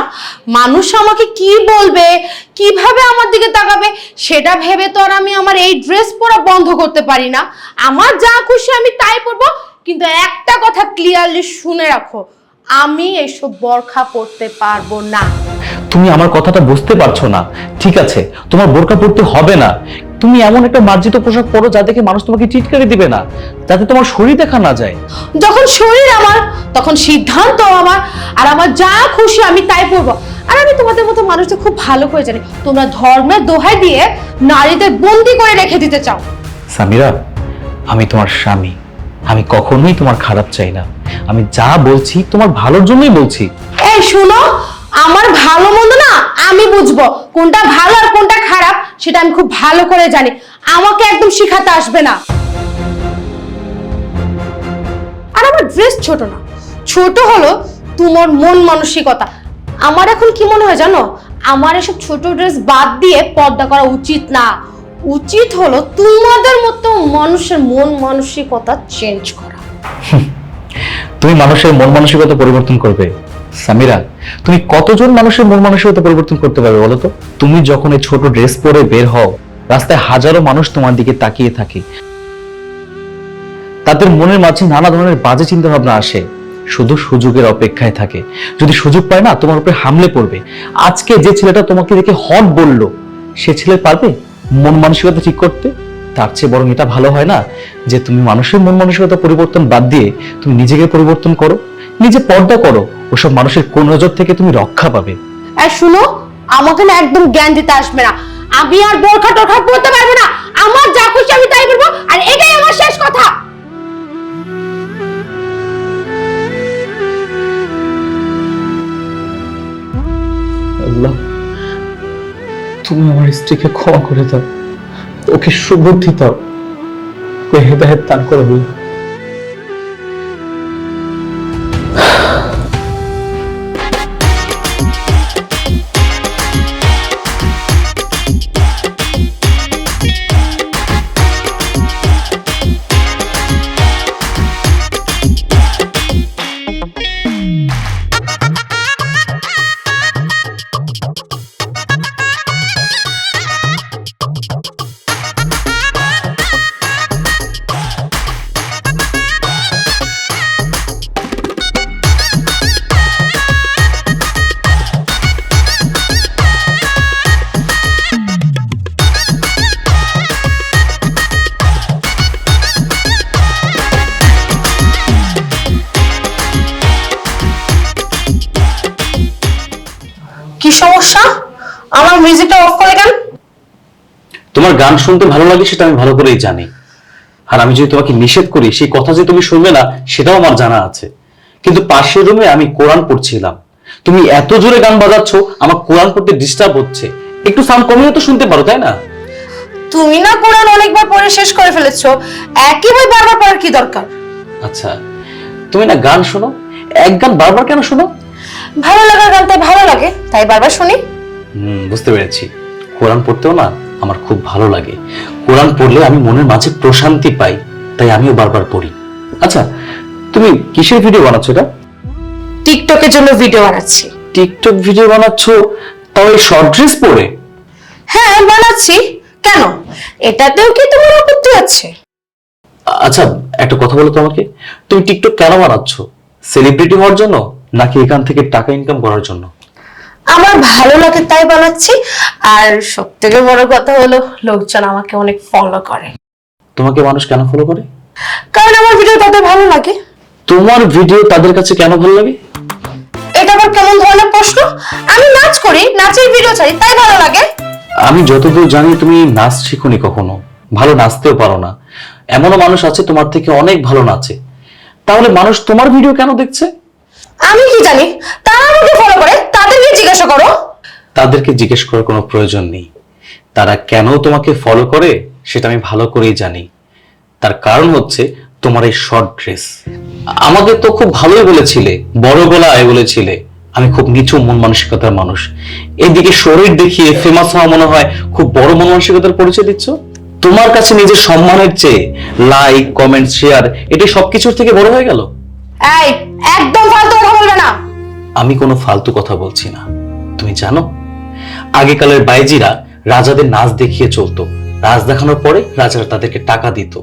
মানুষ আমাকে কি বলবে, কিভাবে আমার দিকে তাকাবে সেটা ভেবে তো আর আমি আমার এই ড্রেস পরা বন্ধ করতে পারি না। আমার যা খুশি আমি তাই পরবো। কিন্তু একটা কথা ক্লিয়ারলি শুনে রাখো, আমি এসব বোরখা পরতে পারবো না। তুমি আমার কথাটা বুঝতে পারছো না। ঠিক আছে, তোমার বোরকা পরতে হবে না। তুমি এমন একটা মার্জিত পোশাক পরো যা দেখে মানুষ তোমাকে টিটকারি দিবে না, যাতে তোমার শরীর দেখা না যায়। যখন শরীর আমার, তখন সিদ্ধান্ত আমার, আর আমার যা খুশি আমি তাই পরবো। আর আমি তোমাদের মতো মানুষদের খুব ভালো করে জানি, তোমরা ধর্মের দোহাই দিয়ে নারীদের বন্দি করে রেখে দিতে চাও। সামিরা, আমি তোমার স্বামী, আমি কখনোই তোমার খারাপ চাই না। আমি যা বলছি তোমার ভালোর জন্যই বলছি। এই শুনো, আমার ভালো মন্দ না আমি বুঝবো, কোনটা ভালো আর কোনটা খারাপ সেটা আমি খুব ভালো করে জানি। আমাকে একদম শিখাতে আসবে না। আর আমার ড্রেস ছোট না, ছোট হলো তোমার মন মানসিকতা। আমার এখন কি মনে হয় জানো, আমার এসব ছোট ড্রেস বাদ দিয়ে পর্দা করা উচিত না। উচিত হলো তোমাদের মতো মানুষের মন মানসিকতা চেঞ্জ করা। তুমি মানুষের মন মানসিকতা পরিবর্তন করবে? সামিরা, তুমি কতজন মানুষের মন মানসিকতা পরিবর্তন করতে পারবে বলো তো? তুমি যখন এই ছোট ড্রেস পরে বের হও, রাস্তায় হাজারো মানুষ তোমার দিকে তাকিয়ে থাকে। তাদের মনের মাঝে নানা ধরনের বাজে চিন্তা ভাবনা আসে, শুধু সুযোগের অপেক্ষায় থাকে। যদি সুযোগ পায় না, তোমার উপরে হামলে পড়বে। আজকে যে ছেলেটা তোমাকে দেখে হট বললো, সে ছেলে পারবে মন মানসিকতা ঠিক করতে? তার চেয়ে বরং এটা ভালো হয় না যে তুমি মানুষের মন মানসিকতা পরিবর্তন বাদ দিয়ে তুমি নিজেকে পরিবর্তন করো, নিজে পর্দা করো। ওসব মানুষের কোন নজর থেকে তুমি রক্ষা পাবে। আর শুনো, আমাকে না একদম জ্ঞান দিতে আসবে না। আমি আর বোরখা টোরখা পরতে পারবো না। আমার যা খুশি আমি তাই করবো, আর এটাই আমার শেষ কথা। আল্লাহ, তুমি আমার স্ত্রীকে ক্ষমা করে দাও, ওকে সুবুদ্ধি দাও, ওকে হেদায়েত দান করো। কি সমস্যা? আমার মিউজিকটা অফ করে কেন? তোমার গান শুনতে ভালো লাগে সেটা আমি ভালো করেই জানি। আর আমি যদি তোমাকে নিষেধ করি, সেই কথা যে তুমি শুনবে না সেটাও আমার জানা আছে। কিন্তু পাশের রুমে আমি কোরআন পড়ছিলাম, তুমি এত জোরে গান বাজাচ্ছ, আমার কোরআন পড়তে ডিস্টার্ব হচ্ছে। একটু সাউন্ড কমিয়ে তো শুনতে পারো, তাই না? তুমি না কোরআন অনেকবার পড়ে শেষ করে ফেলেছো, একই বই বারবার পড়ার কি দরকার? আচ্ছা, তুমি না গান শোনো, এক গান বারবার কেন শোনো? ভালো লাগার গান তাই ভালো লাগে, তাই বারবার শুনি। বুঝতে পেরেছি। কোরআন পড়তেও না আমার খুব ভালো লাগে। কোরআন পড়লে আমি মনের মাঝে প্রশান্তি পাই, তাই আমিও বারবার পড়ি। আচ্ছা, তুমি কিসের ভিডিও বানাচ্ছো এটা? টিকটকের জন্য ভিডিও বানাচ্ছি। টিকটক ভিডিও বানাচ্ছো, তাও এই শর্ট ড্রেস পরে? হ্যাঁ বানাচ্ছি। কেন, এটাতেও কি তোমার আপত্তি আছে? আচ্ছা, একটা কথা বলো তো আমাকে, তুমি টিকটক কেন বানাচ্ছো? সেলিব্রিটি হওয়ার জন্য, নাকি এখান থেকে টাকা ইনকাম করার জন্য? আমার ভালো লাগে তাই বানাচ্ছি। আর সব থেকে বড় কথা হলো, লোকজন আমাকে অনেক ফলো করে। তোমাকে মানুষ কেন ফলো করে? কারণ আমার ভিডিও তাদের ভালো লাগে। তোমার ভিডিও তাদের কাছে কেন ভালো লাগে? এটা আবার কেমন ধরনের প্রশ্ন? আমি নাচ করি, নাচের ভিডিও ছাড়ি, তাই ভালো লাগে। আমি যতদূর জানি তুমি নাচ শিখোনি কখনো, ভালো নাচতেও পারো না। এমনও মানুষ আছে তোমার থেকে অনেক ভালো নাচে। তাহলে মানুষ তোমার ভিডিও কেন দেখছে? আমি কি জানি? তারা আমাকে ফলো করে, তাদেরকে জিজ্ঞাসা করো। তাদেরকে জিজ্ঞেস করার কোনো প্রয়োজন নেই। তারা কেন তোমাকে ফলো করে সেটা আমি ভালো করেই জানি। তার কারণ হচ্ছে তোমার এই শর্ট ড্রেস। আমাকে তো খুব ভালোই বলেছিলে, বড় গলায় বলেছিলে আমি খুব নিচু মন মানসিকতার মানুষ। এদিকে শরীর দেখিয়ে ফেমাস হওয়া মনে হয় খুব বড় মন মানসিকতার পরিচয় দিচ্ছ। তোমার কাছে নিজের সম্মানের চেয়ে লাইক, কমেন্ট, শেয়ার এটাই সবকিছুর থেকে বড় হয়ে গেল। এই, একদম ফালতু কথা বলবে না। আমি কোনো ফালতু কথা বলছি না। তুমি জানো, আগেকালের বাইজিরা রাজাদের নাচ দেখিয়ে চলতো, নাচ দেখানোর পরে রাজারা তাদেরকে টাকা দিত।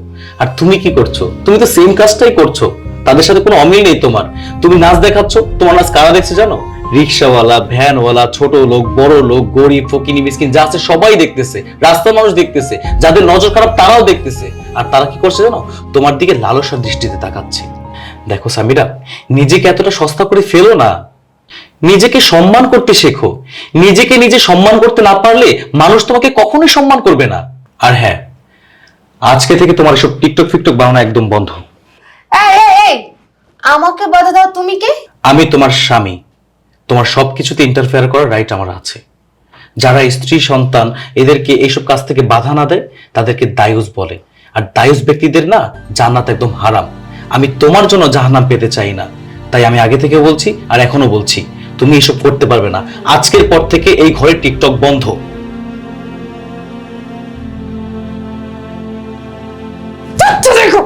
আর তুমি কি করছো? তুমি তো সেম কাজটাই করছো, তাদের সাথে কোনো অমিল নেই তোমার। তুমি নাচ দেখাচ্ছ, তোমার নাচ কারা দেখছে জানো? রিক্সাওয়ালা, ভ্যানওয়ালা, ছোট লোক, বড় লোক, গরিব, ফকিনি, মিসকিন যা আছে সবাই দেখতেছে, রাস্তার মানুষ দেখতেছে, যাদের নজর খারাপ তারাও দেখতেছে। আর তারা কি করছে জানো? তোমার দিকে লালসার দৃষ্টিতে তাকাচ্ছে। দেখো সামিরা, নিজেকে এতটা সস্তা করে ফেলো না। নিজেকে সম্মান করতে শেখো। নিজেকে নিজে সম্মান করতে না পারলে মানুষ তোমাকে কখনোই সম্মান করবে না। আর হ্যাঁ, আজকে থেকে তোমার এসব টিকটক ফিকটক বানানো একদম বন্ধ। এই, আমাকে বাধা দাও তুমি কে? আমি তোমার স্বামী, তোমার সবকিছুতে ইন্টারফেয়ার করার রাইট আমার আছে। যারা স্ত্রী সন্তান এদেরকে এইসব কাজ থেকে বাধা না দেয় তাদেরকে দায়ুস বলে। আর দায়ুস ব্যক্তিদের না জান্নাত একদম হারাম। আমি তোমার জন্য জাহান্নাম পেতে চাই না। তাই আমি আগে থেকে বলছি আর এখনো বলছি, তুমি এসব করতে পারবে না। আজকের পর থেকে এই ঘরে টিকটক বন্ধ। দেখো,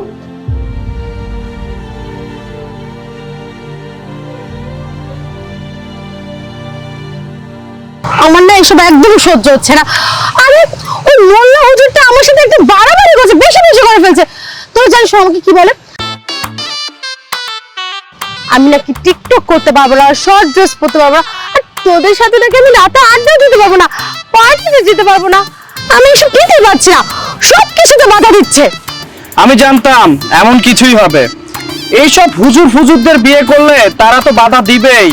আমার না এসব একদম সহ্য হচ্ছে না। আরে ওই মোল্লা হুজুরটা আমার সাথে একটু বাড়াবাড়ি করছে, বেশি বেশি করে ফেলছে। তুই জানিস ও আমাকে কি বলে? আমি নাকি টিকটক করতে পারবো না, শর্ট ড্রেস পরতে পারবো না, আর তোদের সাথে নাকি আমি রাতে আড্ডা দিতে পারবো না, পার্টিতে যেতে পারবো না। আমি এসব কিনতে পারছি না, সব কিছুতে বাধা দিচ্ছে। আমি জানতাম এমন কিছুই হবে। এইসব হুজুর ফুজুরদের বিয়ে করলে তারা তো বাধা দিবেই।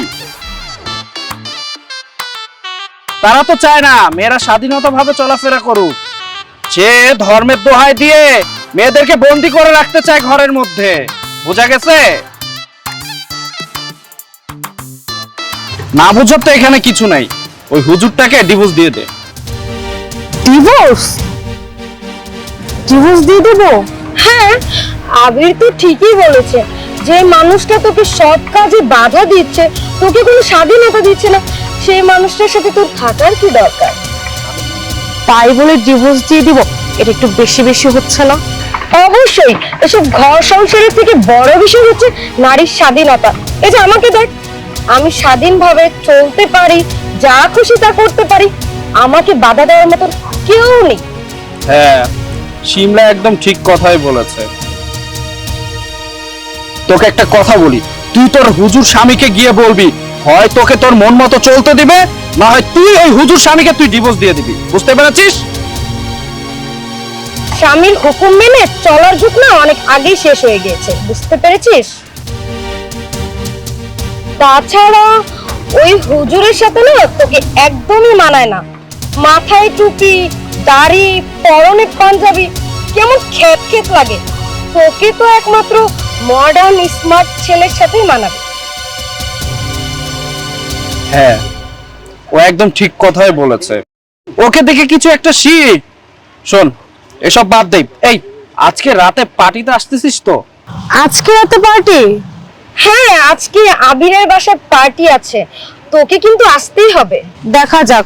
তারা তো চায় না মেয়েরা স্বাধীনতা ভাবে চলাফেরা করুক। যে ধর্মের দোহাই দিয়ে মেয়েদেরকে বন্দি করে রাখতে চায় ঘরের মধ্যে। বোঝা গেছে? না বুঝার তো এখানে কিছু নাই। ওই হুজুরটাকে ডিভোর্স দিয়ে দে। ডিভোর্স? ডিভোর্স দিয়ে দেবো? হ্যাঁ, আবির তো ঠিকই বলেছে। যে মানুষটা তোকে সব কাজে বাধা দিচ্ছে, তোকে কোনো স্বাধীনতা দিচ্ছে না, সেই মানুষটার সাথে তোর থাকার কি দরকার? তাই বলে ডিভোর্স দিয়ে দিব, এটা একটু বেশি বেশি হচ্ছে না? অবশ্যই, এসব ঘর সংসারের থেকে বড় বিষয় হচ্ছে নারীর স্বাধীনতা। এই যে আমাকে দেখ, আমি স্বাধীনভাবে চলতে পারি, যা খুশি তা করতে পারি, আমাকে বাধা দেওয়ার মতো কেউ নেই। হ্যাঁ, শিমলা একদম ঠিক কথাই বলেছে। তোকে একটা কথা বলি, তুই তোর হুজুর স্বামীকে গিয়ে বলবি, হয় তোকে তোর মন মতো চলতে দিবে, না হয় তুই ওই হুজুর স্বামীকে তুই ডিভোর্স দিয়ে দিবি। বুঝতে পেরেছিস? স্বামীর হুকুম মেনে চলার যুগ না অনেক আগেই শেষ হয়ে গিয়েছে, বুঝতে পেরেছিস? তাছাড়া ওই হুজুরের সাথে না তোকে একদমই মানায় না। মাথায় টুপি, দাড়ি, পরনে পাঞ্জাবি, কেমন খ্যাত খ্যাত লাগে। তোকে তো একমাত্র মডার্ন স্মার্ট ছেলের সাথেই মানাবে। হ্যাঁ, ও একদম ঠিক কথাই বলেছে। ওকে দেখে কিছু একটা শিখ। শোন, এসব বাদ দে। এই, আজকে রাতে পার্টিতে আসতেছিস তো? আজকে রাতে পার্টি? হ্যাঁ, আজকে আবিরের বাসায় পার্টি আছে, তোকে কিন্তু আসতেই হবে। দেখা যাক,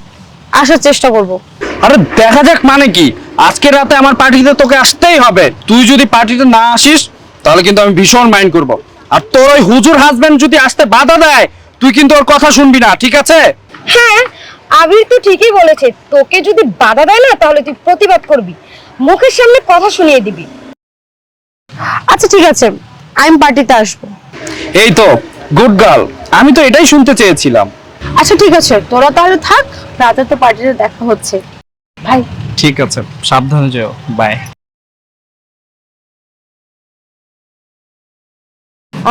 আসার চেষ্টা করব। আরে দেখা যাক মানে কি? আজকে রাতে আমার পার্টিতে তোকে আসতেই হবে। তুই যদি পার্টিতে না আসিস তাহলে কিন্তু আমি ভীষণ মাইন্ড করব। আর তোর ওই হুজুর হাজবেন্ড যদি আসতে বাধা দেয়, তুই কিন্তু ওর কথা শুনবি না, ঠিক আছে? হ্যাঁ, আবির তো ঠিকই বলেছে, তোকে যদি বাধা দেয় না তাহলে তুই প্রতিবাদ করবি, মুখের সামনে কথা শুনিয়ে দিবি। আচ্ছা ঠিক আছে, আমি পার্টিতে আসবো। এই তো গুড গার্ল, আমি তো এটাই শুনতে চেয়েছিলাম। আচ্ছা ঠিক আছে, তোরা তাহলে থাক, রাতে তো পার্টিতে দেখা হচ্ছে। ভাই ঠিক আছে, সাবধানে যেও। বাই।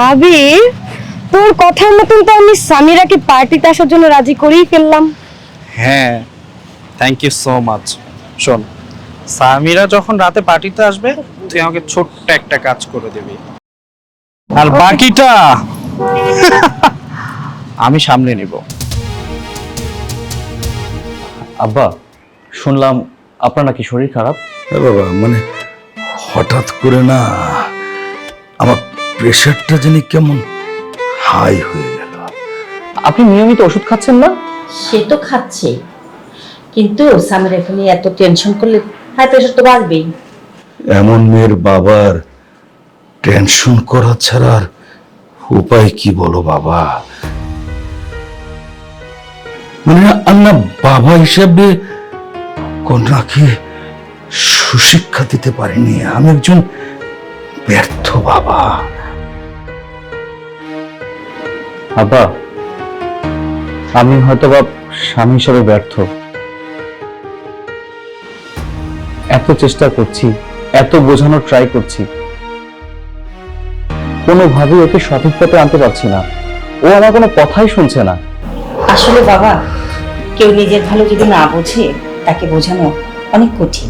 আবির, তোর কথার মতন তো আমি সামিরাকে পার্টিতে আসার জন্য রাজি করেই ফেললাম। হ্যাঁ, থ্যাংক ইউ সো মাচ। শোন, সামিরা যখন রাতে পার্টিতে আসবে তুই আমাকে ছোট্ট একটা কাজ করে দিবি। আর বাকিটা আমি সামনে নিব। আব্বা, শুনলাম আপনার নাকি শরীর খারাপ। হ্যাঁ বাবা, মানে হঠাৎ করে না আমার প্রেশারটা জানি কেমন হাই হয়ে গেল। আপনি নিয়মিত ওষুধ খাচ্ছেন না? সে তো খাচ্ছে, কিন্তু সামিরা এখানে এত টেনশন করলে হাই প্রেশার তো বাড়বেই। এমন মেয়ের বাবার টেনশন করা ছাড়া আর উপায় কি বলো বাবা? মানে আন্না বাবা হিসেবে কন্যাকে সুশিক্ষা দিতে পারিনি। আমি একজন ব্যর্থ বাবা। আব্বা, আমি হয়তো বা স্বামী হিসেবে ব্যর্থ। এত চেষ্টা করছি, এত বোঝানোর ট্রাই করছি, কোনোভাবেই ওকে সঠিক পথে আনতে পারছি না। ও আমার কোনো কথাই শুনছে না। আসলে বাবা, কেউ নিজের ভালো যদি না বোঝে তাকে বোঝানো অনেক কঠিন।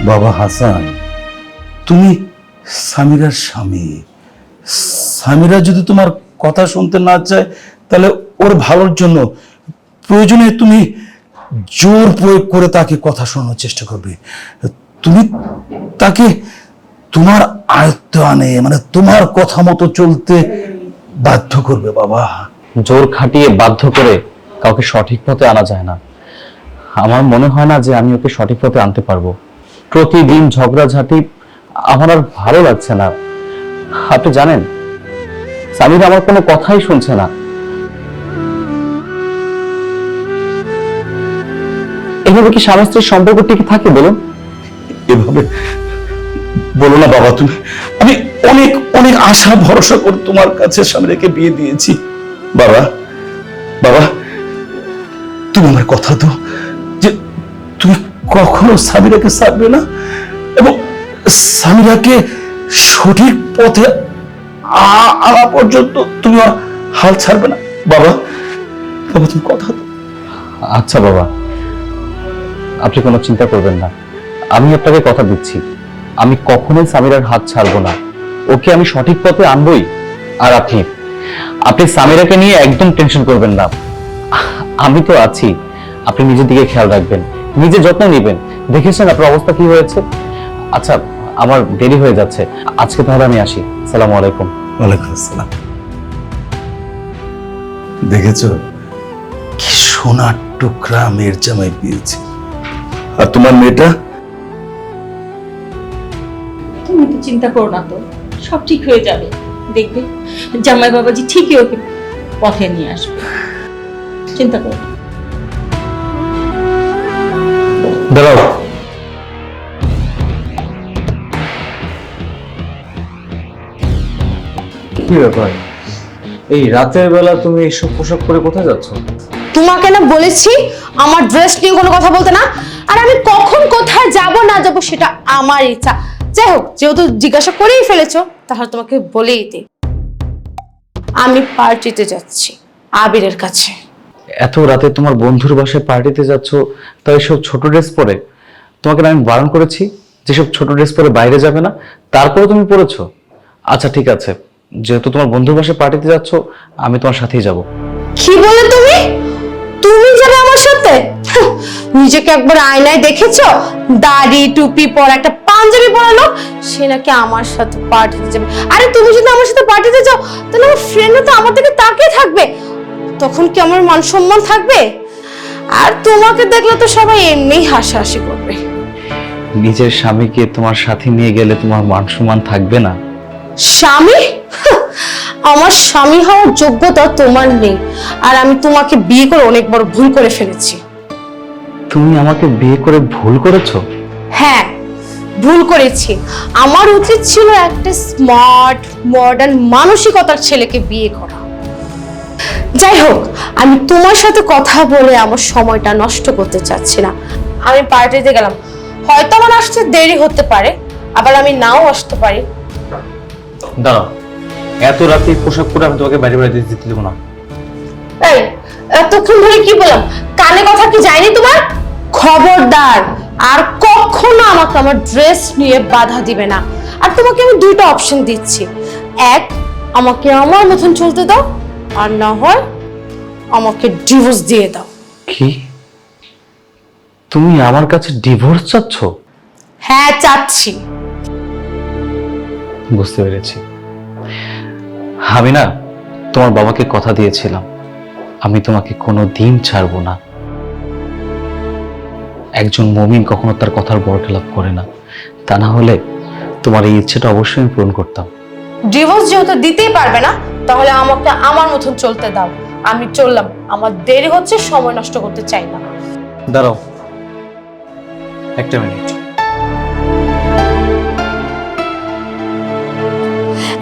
বাবা হাসান, তুমি সামিরার স্বামী। সামিরা যদি তোমার কথা শুনতে না চায়, তাহলে ওর ভালোর জন্য প্রয়োজনে তুমি জোর প্রয়োগ করে তাকে কথা শোনানোর চেষ্টা করবে। তুমি তাকে তোমার আয়ত্তে আনে, মানে তোমার কথা মতো চলতে বাধ্য করবে বাবা। জোর খাটিয়ে বাধ্য করে কাউকে সঠিক পথে আনা যায় না। আমার মনে হয় না যে আমি ওকে সঠিক পথে আনতে পারবো। প্রতিদিন ঝগড়াঝাটি আমার আর ভালো লাগছে না। আপনি জানেন, সামিরা আমার কোনো কথাই শুনছে না। এভাবে কি স্বামী স্ত্রীর সম্পর্ক টিকে থাকে বলুন? এভাবে বলো না বাবা তুমি। আমি অনেক অনেক আশা ভরসা করে তোমার কাছে স্বামীকে বিয়ে দিয়েছি। বাবা, বাবা, তুমি আমার কথা দাও যে তুমি কখনো সামিরাকে ছাড়বে না এবং সামিরাকে সঠিক পথে আনা পর্যন্ত তুমি আর হাল ছাড়বে না। বাবা, বাবা, তুমি কথা দাও। আচ্ছা বাবা, আপনি কোনো চিন্তা করবেন না। আমি আপনাকে কথা দিচ্ছি, আমি কখনোই সামিরার হাত ছাড়বো না। ওকে আমি সঠিক পথে আনবই। আর আপনি সামিরাকে নিয়ে একদম টেনশন করবেন না। আমি তো আছি। আপনি নিজের দিকে খেয়াল রাখবেন, নিজের যত্ন নেবেন। দেখেছেন আপনার অবস্থা কি হয়েছে। আচ্ছা, আমার দেরি হয়ে যাচ্ছে, আজকে তাহলে আমি আসি। আসসালামু আলাইকুম। ওয়ালাইকুম আসসালাম। দেখেছো কি সোনার টুকরা মেয়ের জামাই পেয়েছি। আর তোমার মেয়েটা? তুমি তো চিন্তা করো না, তো সব ঠিক হয়ে যাবে। দেখবে জামাই বাবাজি ঠিকই ওকে পথে নিয়ে আসবে, চিন্তা করো না। দাঁড়াও, কি ব্যাপার? এই রাতের বেলা তুমি এইসব পোশাক পরে কোথায় যাচ্ছ? তোমাকে না বলেছি আমার ড্রেস নিয়ে কোনো কথা বলতে না। আর আমি কখন কোথায় যাব না যাব সেটা আমার ইচ্ছা। যাই হোক, যেহেতু জিজ্ঞাসা করেই ফেলেছো, তাহলে তোমাকে বলেই দিই, আমি পার্টিতে যাচ্ছি আবিরের কাছে। এত রাতে তোমার বন্ধুর বাসায় পার্টিতে যাচ্ছ, তাই সব ছোট ড্রেস পরে? তোমাকে না আমি বারণ করেছি যেসব ছোট ড্রেস পরে বাইরে যাবে না, তারপরে তুমি পরেছো। আচ্ছা ঠিক আছে, যেহেতু তোমার বন্ধুর বাসায় পার্টিতে যাচ্ছ, আমি তোমার সাথেই যাব। কি বলে তুমি? তুমি যাবে আমার সাথে? নিজেকে একবার আয়নায় দেখেছো? দাড়ি টুপি পরা একটা পাঞ্জাবি পরা লোক, সে নাকি আমার সাথে পার্টিতে যাবে। আরে তুমি যদি আমার সাথে পার্টিতে যাও, তাহলে আমার ফ্রেন্ডরা তো আমার দিকে তাকিয়ে থাকবে, তখন কি আমার মান সম্মান থাকবে? আর তোমাকে দেখলে তো সবাই এমনিই হাসাহাসি করবে। নিজের স্বামীকে তোমার সাথে নিয়ে গেলে তোমার মান সম্মান থাকবে না? স্বামী? আমার স্বামী হওয়ার যোগ্যতা তোমার নেই, আর আমি তোমাকে বিয়ে করে অনেক বড় ভুল করে ফেলেছি। তুমি আমাকে বিয়ে করে ভুল করেছো? হ্যাঁ, ভুল করেছি। আমার উচিত ছিল একটা স্মার্ট মডার্ন মানসিকতার ছেলেকে বিয়ে করা। যাই হোক, আমি তোমার সাথে কথা বলে আমার সময়টা নষ্ট করতে চাচ্ছি না। আমি পার্টিতে গেলাম, হয়তো আমার আসতে দেরি হতে পারে, আবার আমি নাও আসতে পারি। দাঁড়াও, এত রাতে পোশাক পরে আমি তোমাকে বাইরে বাইরে দিতে দেবো না। এই, এতক্ষণ ধরে কি বললাম? কানে কথা কি যায়নি তোমার? খবরদার, আর কখনো আমাকে আমার ড্রেস নিয়ে বাধা দিবে না। আর তোমাকে আমি দুইটা অপশন দিচ্ছি, এক আমাকে আমার মতন চলতে দাও, আর না হয় আমাকে ডিভোর্স দিয়ে দাও। কি তুমি আমার কাছে ডিভোর্স চাচ্ছ? হ্যাঁ চাচ্ছি। বুঝতে পেরেছি। আমি না তোমার বাবাকে কথা দিয়েছিলাম আমি তোমাকে কোনো দিন ছাড়বো না। একজন মুমিন কখনো তার কথার বরখেলাপ করে না, তা না হলে তোমার এই ইচ্ছেটা অবশ্যই আমি পূরণ করতাম। ডিভোর্স যেহেতু দিতেই পারবে না, তাহলে আমাকে আমার মতন চলতে দাও। আমি চললাম, আমার দেরি হচ্ছে, সময় নষ্ট করতে চাই না। দাঁড়াও একটা মিনিট।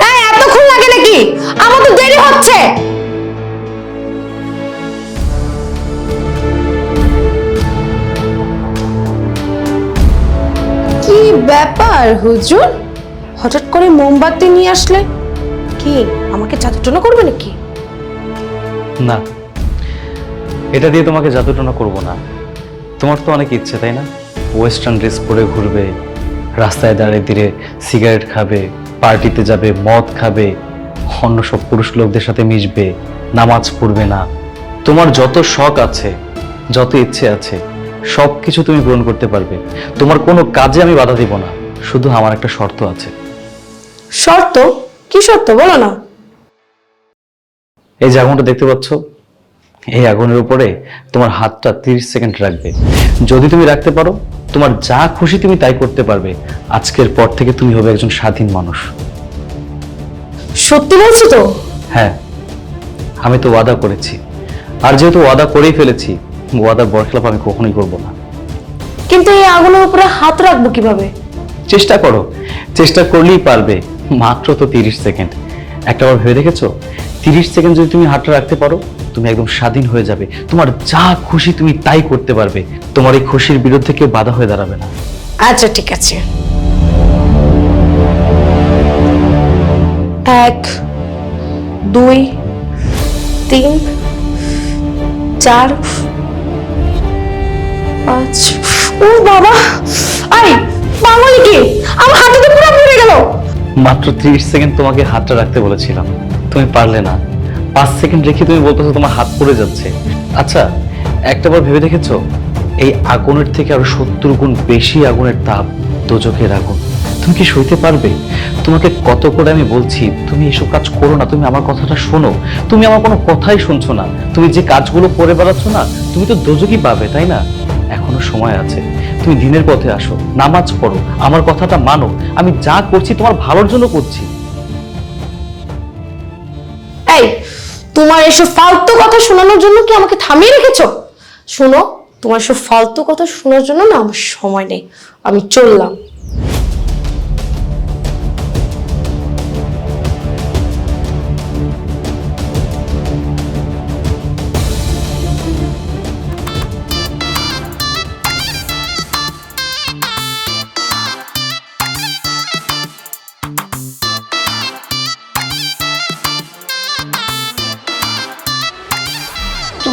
এই এতক্ষণ লাগে নাকি? আমার তো দেরি হচ্ছে। কি ব্যাপার হুজুর, হঠাৎ করে মোমবাতি নিয়ে আসলে? কি আমাকে জাদুটনা করবে নাকি? না, এটা দিয়ে তোমাকে জাদুটনা করব না। তোমার তো অনেক ইচ্ছে তাই না, ওয়েস্টার্ন ড্রেস পরে ঘুরবে, রাস্তায় দাঁড়িয়ে ধীরে সিগারেট খাবে, পার্টিতে যাবে, মদ খাবে, অন্য সব পুরুষ লোকদের সাথে মিশবে, নামাজ পড়বে না। তোমার যত শখ আছে, যত ইচ্ছে আছে, সব কিছু তুমি পূরণ করতে পারবে। তোমার কোনো কাজে আমি বাধা দিব না, শুধু আমার একটা শর্ত আছে। শর্ত? কি শর্ত বলো না। এই যে আগুনটা দেখতে পাচ্ছ, এই আগুনের উপরে তোমার হাতটা 30 সেকেন্ড রাখবে। যদি তুমি রাখতে পারো, তোমার যা খুশি তুমি তাই করতে পারবে। আজকের পর থেকে তুমি হবে একজন স্বাধীন মানুষ। সত্যি বলছো তো? হ্যাঁ, আমি তো ওয়াদা করেছি, আর যেহেতু ওয়াদা করেই ফেলেছি, ওয়াদার বরখেলাপ আমি কখনোই করব না। কিন্তু এই আগুনের উপরে হাত রাখবো কিভাবে? চেষ্টা করো, চেষ্টা করলেই পারবে। মাত্র তো 30 সেকেন্ড। একটা বার ভেবে দেখেছো, 30 সেকেন্ড যদি তুমি হাতটা রাখতে পারো, তুমি একদম স্বাধীন হয়ে যাবে। তোমার যা খুশি তুমি তাই করতে পারবে। তোমার এই খুশির বিরুদ্ধে কেউ বাধা হয়ে দাঁড়াবে না। আচ্ছা ঠিক আছে। 1 2 3 4 5। ও বাবা, আই বাঙালি কি আমার হাতে তো পুরো পড়ে গেল। মাত্র 30 সেকেন্ড তোমাকে হাতটা রাখতে বলেছিলাম, তুমি পারলে না। 5 সেকেন্ড রেখে তুমি বলতেছো তোমার হাত পড়ে যাচ্ছে। আচ্ছা, একটাবার ভেবে দেখেছো, এই আগুনের থেকে আরো 70 গুণ বেশি আগুনের তাপ দোজখের আগুন। তুমি কি সইতে পারবে? তোমাকে কত করে আমি বলছি তুমি এসব কাজ করো না, তুমি আমার কথাটা শোনো। তুমি আমার কোনো কথাই শুনছো না। তুমি যে কাজগুলো করে বেড়াচ্ছ না, তুমি তো দোজখই পাবে, তাই না? এখনো সময় আছে, তুমি দিনের পথে আসো, নামাজ পড়ো, আমার কথাটা মানো। আমি যা করছি তোমার ভালোর জন্য করছি। এই তোমার এসব ফালতু কথা শোনানোর জন্য কি আমাকে থামিয়ে রেখেছো? শোনো, তোমার সব ফালতু কথা শোনার জন্য না আমার সময় নেই, আমি চললাম।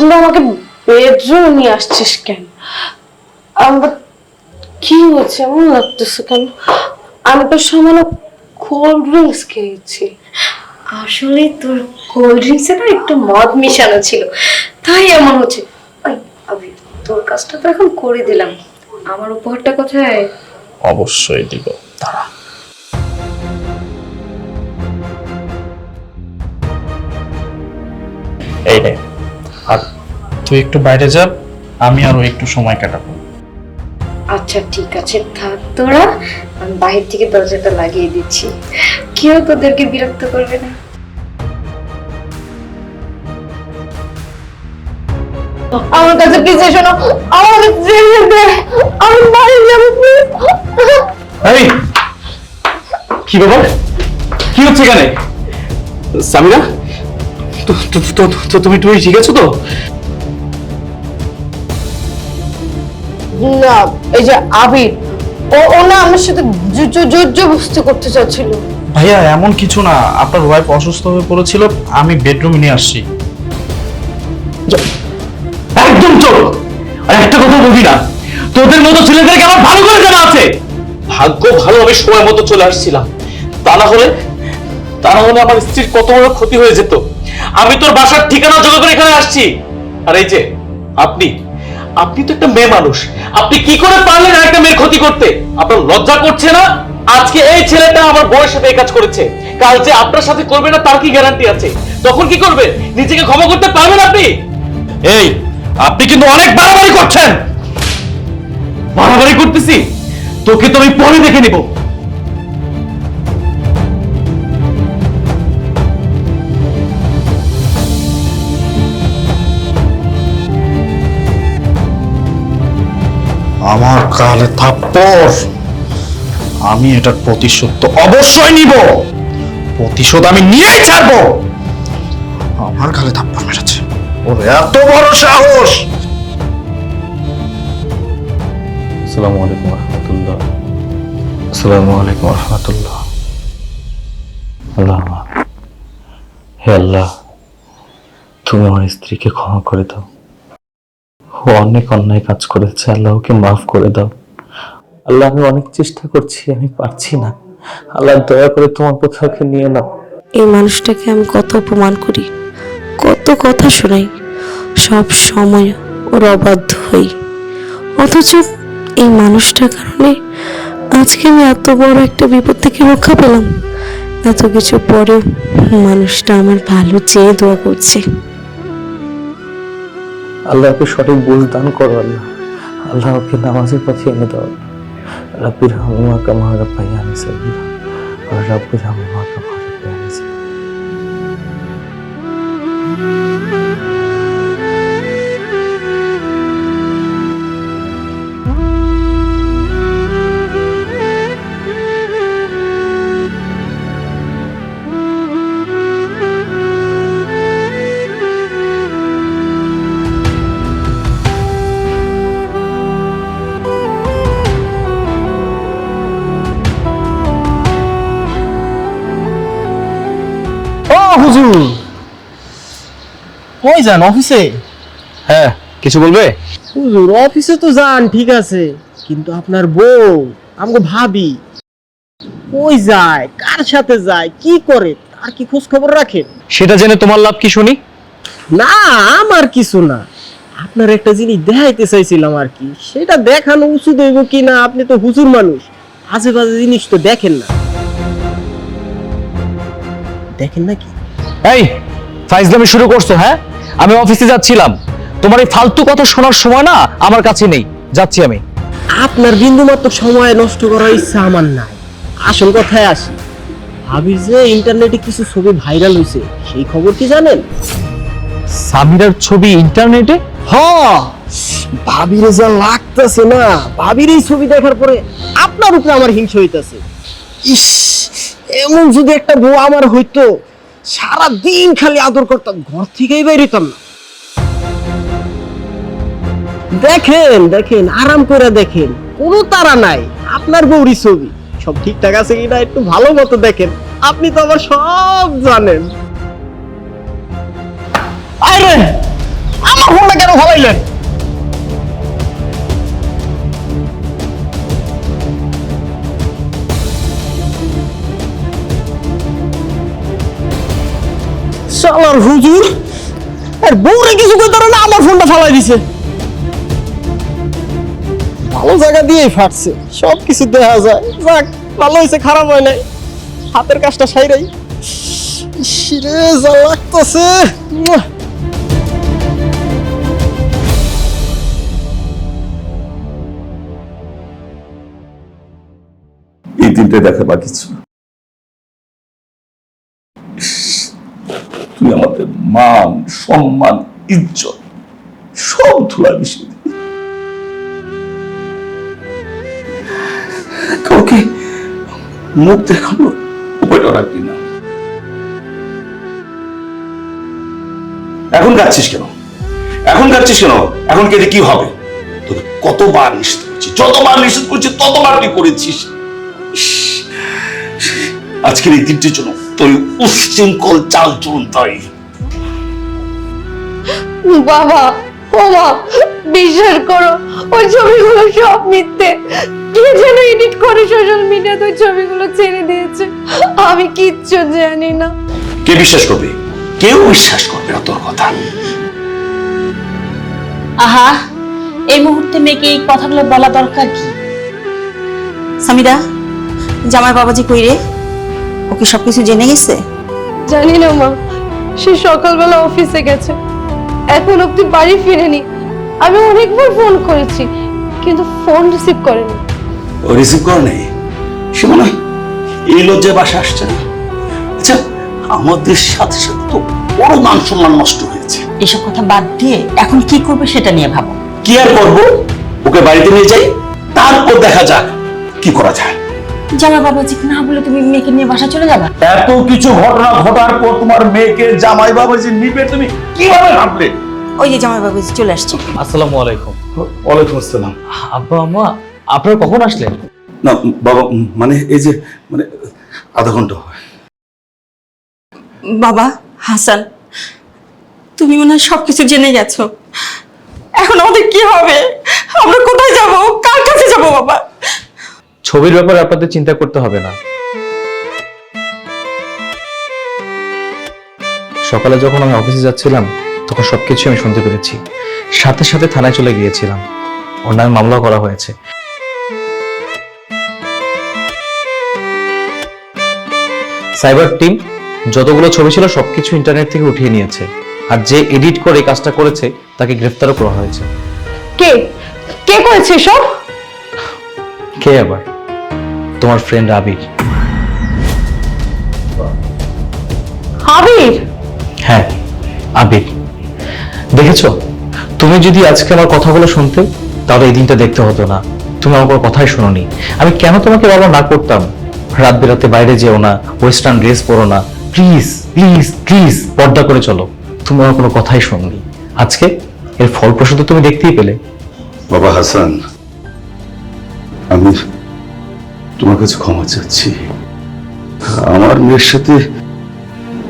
তুমি আমাকে বেডরুমে নিয়ে আসছিস কেন? আমার কি হচ্ছে, এমন লাগতেছে কেন? আমি তো সামান্য কোল্ড ড্রিঙ্কস খেয়েছি। আসলে তোর কোল্ড ড্রিঙ্কসে না একটু মদ মিশানো ছিল, তাই এমন হচ্ছে। ওই আবি, তোর কাজটা তো এখন করে দিলাম, আমার উপহারটা কোথায়? অবশ্যই দিব, দাঁড়া। এই নে, আর তুই একটু বাইরে যা, আমি আরো একটু সময় কাটাবো। আচ্ছা ঠিক আছে, থাক তোরা, আমি বাইরে থেকে দরজাটা লাগিয়ে দিচ্ছি, কেউ তোদেরকে বিরক্ত করবে না। আমার কাছে প্লিজ এসো না, আমার যেতে দে, আমি বাড়ি যাবো প্লিজ। এই কি ব্যাপার, কি হচ্ছে এখানে? সামিরা, তুমি ঠিক আছো তো? না, এই যে আবির, ও না আমার সাথে জবরদস্তি করতে চাচ্ছিল। ভাইয়া এমন কিছু না, আপনার ওয়াইফ অসুস্থ হয়ে পড়েছিল, আমি বেডরুমে নিয়ে আসছি। একদম চোখ, আর একটা কথা বলবি না। তোদের মতো ছেলেদেরকে আমার ভালো করে জানা আছে। ভাগ্য ভালো আমি সময় মতো চলে আসছিলাম, তা না হলে আমার স্ত্রীর কত বড় ক্ষতি হয়ে যেত। আমি তোর বাসার ঠিকানা জোগাড় করে এখানে আসছি। আর এই যে আপনি তো একটা মেয়ে মানুষ, আপনি কি করে পারলেন একটা মেয়ের ক্ষতি করতে? আপনার লজ্জা করছে না? আজকে এই ছেলেটা আমার বউয়ের সাথে এই কাজ করেছে, কাল যে আপনার সাথে করবে না তার কি গ্যারান্টি আছে? তখন কি করবেন? নিজেকে ক্ষমা করতে পারবেন আপনি? আপনি কিন্তু অনেক বাড়াবাড়ি করছেন। বাড়াবাড়ি করতেছি? তোকে তো আমি পরে দেখে নিব। আমার কালে থাপ্পড়, আমি এটার প্রতিশোধ তো অবশ্যই নিব। প্রতিশোধ আমি নিয়েই ছাড়বো। আমার গালে থাপ্পড় মেরেছে, ওর এত বড় সাহস! আসসালামু আলাইকুম রহমতুল্লাহ। আসসালামু আলাইকুম রহমতুল্লাহ। আল্লাহ, হে আল্লাহ, তুমি আমার স্ত্রীকে ক্ষমা করে দাও। ও অনেক অন্যায় কাজ করেছে, আল্লাহ ওকে মাফ করে দাও। আল্লাহ, আমি অনেক চেষ্টা করছি, আমি পারছি না। আল্লাহ, দয়া করে তোমার কোথাওকে নিয়ে নাও। এই মানুষটাকে আমি কত অপমান করি, কত কথা শোনাই, সব সময় ওর অবাধ্য হই। অথচ এই মানুষটার কারণে আজকে আমি এত বড় একটা বিপদ থেকে রক্ষা পেলাম। এত কিছু পরেও মানুষটা আমার ভালো চেয়ে দোয়া করছে। আল্লাহকে সঠিক বুঝ দান করো আল্লাহ। আল্লাহ ওকে নামাজের পথে এনে দাও। রাব্বির হামহুমা কামা রাব্বায়ানি সগীরা ওয়া রাব্বির হামহুমা কামা রাব্বায়ানি সগীরা। ও হুজুর, কই যান? অফিসে? হ্যাঁ, কিছু বলবে? হুজুর, অফিসে তো যান ঠিক আছে, কিন্তু আপনার বউ, আমাকে ভাবি, কই যায়, কার সাথে যায়, কি করে, তার কি খোঁজ খবর রাখেন? সেটা জেনে তোমার লাভ কি শুনি? না, আমার কিছু না, আপনার একটা জিনিস দেখাইতে চাইছিলাম আর কি। সেটা দেখানো উচিত হইব কি না? আপনি তো হুজুর মানুষ, আজে বাজে জিনিস তো দেখেন না। দেখেন নাকি? এই ফাইজলামি শুরু করছো? হ্যাঁ, আমি অফিসে যাচ্ছিলাম, তোমার এই ফালতু কথা শোনার সময় না আমার কাছে নেই, যাচ্ছি আমি। আপনার বিন্দুমাত্র সময় নষ্ট করার ইচ্ছা আমার নাই। আসল কথায় আসি, ভাবির যে ইন্টারনেটে কিছু ছবি ভাইরাল হয়েছে, সেই খবর কি জানেন? সামিরার ছবি ইন্টারনেটে? হ, ভাবির যা লাগতেছে না, ভাবির এই ছবি দেখার পরে আপনার উপরে আমার হিংসা হইতাছে। ইস, এমন যদি একটা বউ আমার হইতো, সারা দিন খালি আদর করতাম, ঘর থেকেই বের হইতাম না। দেখেন দেখেন, আরাম করে দেখেন, কোনো তাড়া নাই। আপনার বউরি ছবি সব ঠিকঠাক আছে কিনা একটু ভালো মতো দেখেন, আপনি তো আবার সব জানেন। আরে, আমার ফোনটা কেন ভালাইলেন? শালার হুজুর, আর বউরে কিছু কইতে পারে না, আমার ফোনটা ফালাই দিছে। ভালো জায়গা দিয়েই ফাটছে, সব কিছু দেখা যায়। যাক, ভালো হয়েছে, খারাপ হয় নাই, হাতের কাজটা সাইরাই। ইসরে যা লাগতেছে। এই দিনটা দেখা বাকি ছিল। তুই আমাদের মান, সম্মান, ইজ্জত সব ধুলা মিশিয়ে দিবি। কাউকে মুখ দেখানোর উপায়টা রাখবি না। এখন কাঁদছিস কেন? এখন কেঁদে কি হবে? তোকে কতবার নিষেধ করছি, যতবার নিষেধ করছি ততবার তুই করেছিস। আজকের এই দিনটির জন্য তোর উচ্ছৃঙ্খল চাল চলন তাই। বাবা, ও মা, বিশ্বাস করো, ওই ছবিগুলো সব মিথ্যে। কে যেন এডিট করে সোশ্যাল মিডিয়াতে ওই ছবিগুলো ছেড়ে দিয়েছে, আমি কিচ্ছু জানি না। কে বিশ্বাস করবে? কেউ বিশ্বাস করবে না তোর কথা। আহা, এই মুহূর্তে মেয়েকে এই কথাগুলো বলা দরকার কি? সামিরা, জামাই বাবাজি কই রে? ওকে সবকিছু জেনে গেছে? জানি না মা, সে সকালবেলা অফিসে গেছে, এখন অব্দি বাড়ি ফিরেনি। আমি অনেকবার ফোন করেছি কিন্তু ফোন রিসিভ করেনি। ও রিসিভ করে নেই, সে মনে হয় এই লজ্জায় বাসা আসছে না। আচ্ছা, আমাদের সাথে সাথে তো বড় মান সম্মান নষ্ট হয়েছে। এসব কথা বাদ দিয়ে এখন কি করবে সেটা নিয়ে ভাবো। কি আর করবো? ওকে বাড়িতে নিয়ে যাই, তারপর দেখা যাক কি করা যায়। জামাই বাবাজি না বলে তুমি মেয়েকে নিয়ে বাসা চলে যাবা? এত কিছু ঘটনা ঘটার পর তোমার মেয়েকে জামাই বাবাজি নিবে তুমি কিভাবে ভাবলে? ওই যে জামাই বাবাজি চলে আসছে। আসসালামু আলাইকুম। ওয়ালাইকুম আসসালাম। আব্বা আম্মা, আপনারা কখন আসলেন? না বাবা, মানে এই যে মানে আধা ঘন্টা হয়। বাবা হাসান, তুমি মনে হয় সবকিছু জেনে গেছো। এখন আমাদের কি হবে? আমরা কোথায় যাব? কার কাছে যাব বাবা? ছবির ব্যাপারে আপনাদের চিন্তা করতে হবে না। সকালে যখন আমি অফিসে যাচ্ছিলাম তখন সবকিছু আমি শুনতে পেরেছি। সাথে সাথে থানায় চলে গিয়েছিলাম, ওর নামে মামলা করা হয়েছে। সাইবার টিম যতগুলো ছবি ছিল সবকিছু ইন্টারনেট থেকে উঠিয়ে নিয়েছে, আর যে এডিট করে এই কাজটা করেছে তাকে গ্রেফতারও করা হয়েছে। কে কে করেছে সব? কে আবার? তোমার ফ্রেন্ড আবির। আবির? হ্যাঁ, আবির। দেখেছো, তুমি যদি আজকে আমার কথাগুলো শুনতে তাহলে এই দিনটা দেখতে হতো না। তুমি আমার কোনো কথাই শোনোনি। আমি কেন তোমাকে বাবা না করতাম? রাত বেরাতে বাইরে যেও না, ওয়েস্টার্ন ড্রেস পরো না, প্লিজ প্লিজ প্লিজ পর্দা করে চলো। তুমি আমার কোনো কথাই শোনোনি। আজকে এর ফলপ্রসূ তো তুমি দেখতেই পেলে। বাবা হাসান, আমি তোমার কাছে ক্ষমা চাচ্ছি। আমার মেয়ের সাথে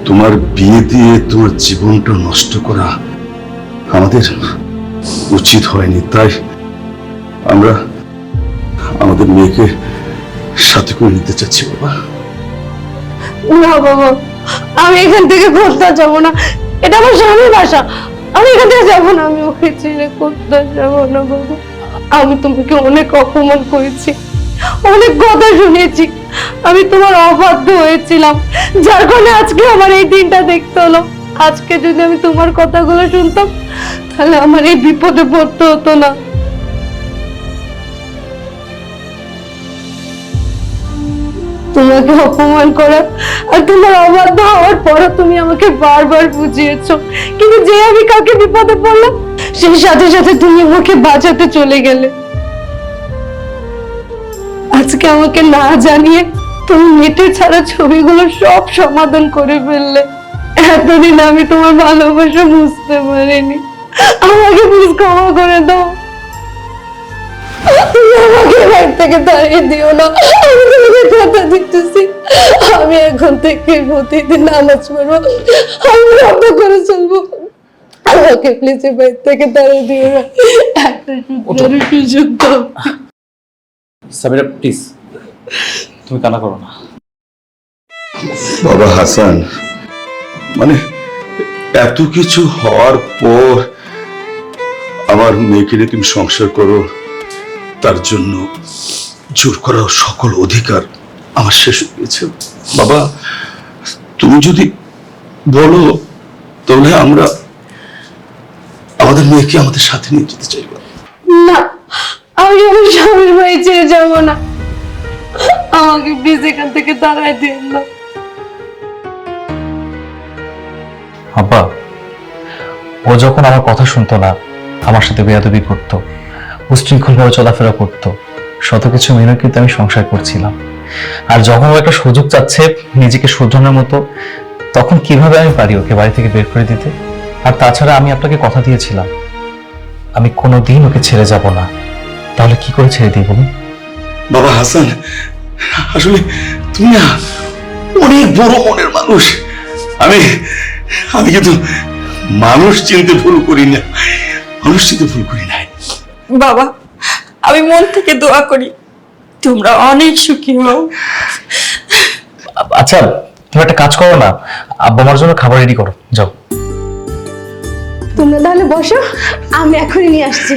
তোমার বিয়ে দিয়ে তোমার জীবনটা নষ্ট করা আমাদের উচিত হয়নি। তাই আমরা আমাদের মেয়েকে সাথে করে নিতে চাচ্ছি। বাবা না বাবা, আমি এখান থেকে কোথাও যাবো না। এটা আমার স্বামীর বাসা, আমি এখান থেকে যাবো না। আমি ওকে ছেড়ে কোথাও যাবো না বাবা। আমি তোমাকে অনেক অপমান করেছি, অনেক কথা শুনেছি। আমি তোমার অবাধ্য হয়েছিলাম, যার কারণে আজকে আমার এই দিনটা দেখতে হলো। আজকে যদি আমি তোমার কথাগুলো শুনতাম তাহলে আমার এই বিপদে পড়তে হতো না। তোমাকে অপমান করা আর তোমার অবাধ্য হওয়ার পরও তুমি আমাকে বারবার বুঝিয়েছো, কিন্তু যে আমি কাউকে বিপদে পড়লাম সেই সাথে সাথে তুমি আমাকে বাঁচাতে চলে গেলে। আজকে আমাকে না জানিয়ে তুমি নেটে ছাড়া ছবিগুলো সব সমাধান করে ফেললে। এতদিন আমি তোমার ভালোবাসা বুঝতে পারিনি, আমাকে প্লিজ ক্ষমা করে দাও। তুমি আমাকে বাড়ি থেকে তাড়িয়ে দিও না, আমি তোমাকে কথা দিতেছি। আমি এখন থেকে প্রতিদিন নামাজ পড়বো, আমি রব্দ করে চলবো। আমাকে প্লিজ বাড়ি থেকে তাড়িয়ে দিও না, একটা সুযোগ দাও। সাবিরা প্লিজ, তুমি কান্না করো না। বাবা হাসান, মানে এত কিছু হওয়ার পর আমার মেয়েকে নিয়ে তুমি সংসার করো, তার জন্য জোর করা সকল অধিকার আমার শেষ হয়ে গেছে। বাবা, তুমি যদি বলো তাহলে আমরা আমাদের মেয়েকে আমাদের সাথে নিয়ে যেতে চাইব। না, আমি আমার স্বামীর বাড়ি ছেড়ে যাবো না, আমাকে প্লিজ এখান থেকে তাড়াই দিন না। আব্বা, ও যখন আমার কথা শুনতো না, আমার সাথে বেয়াদবি করতো, উশৃঙ্খলভাবে চলাফেরা করতো, শত কিছু মেনে কিন্তু আমি সংসার করছিলাম। আর যখন ও একটা সুযোগ চাচ্ছে নিজেকে শুধরানোর মতো, তখন কিভাবে আমি পারি ওকে বাড়ি থেকে বের করে দিতে? আর তাছাড়া আমি আপনাকে কথা দিয়েছিলাম আমি কোনোদিন ওকে ছেড়ে যাব না। তাহলে কি করে ছেড়ে দিই বলুন? বাবা হাসান, আসলে তুমি না অনেক বড় মনের মানুষ। আমি আমি কিন্তু মানুষ চিনতে ভুল করি না, মানুষ চিনতে ভুল করি নাই। বাবা, আমি মন থেকে দোয়া করি তোমরা অনেক সুখী হও। আচ্ছা তুমি একটা কাজ করো না, আব্বা আমার জন্য খাবার রেডি করো, যাও। তোমরা তাহলে বসো, আমি এখনই নিয়ে আসছি।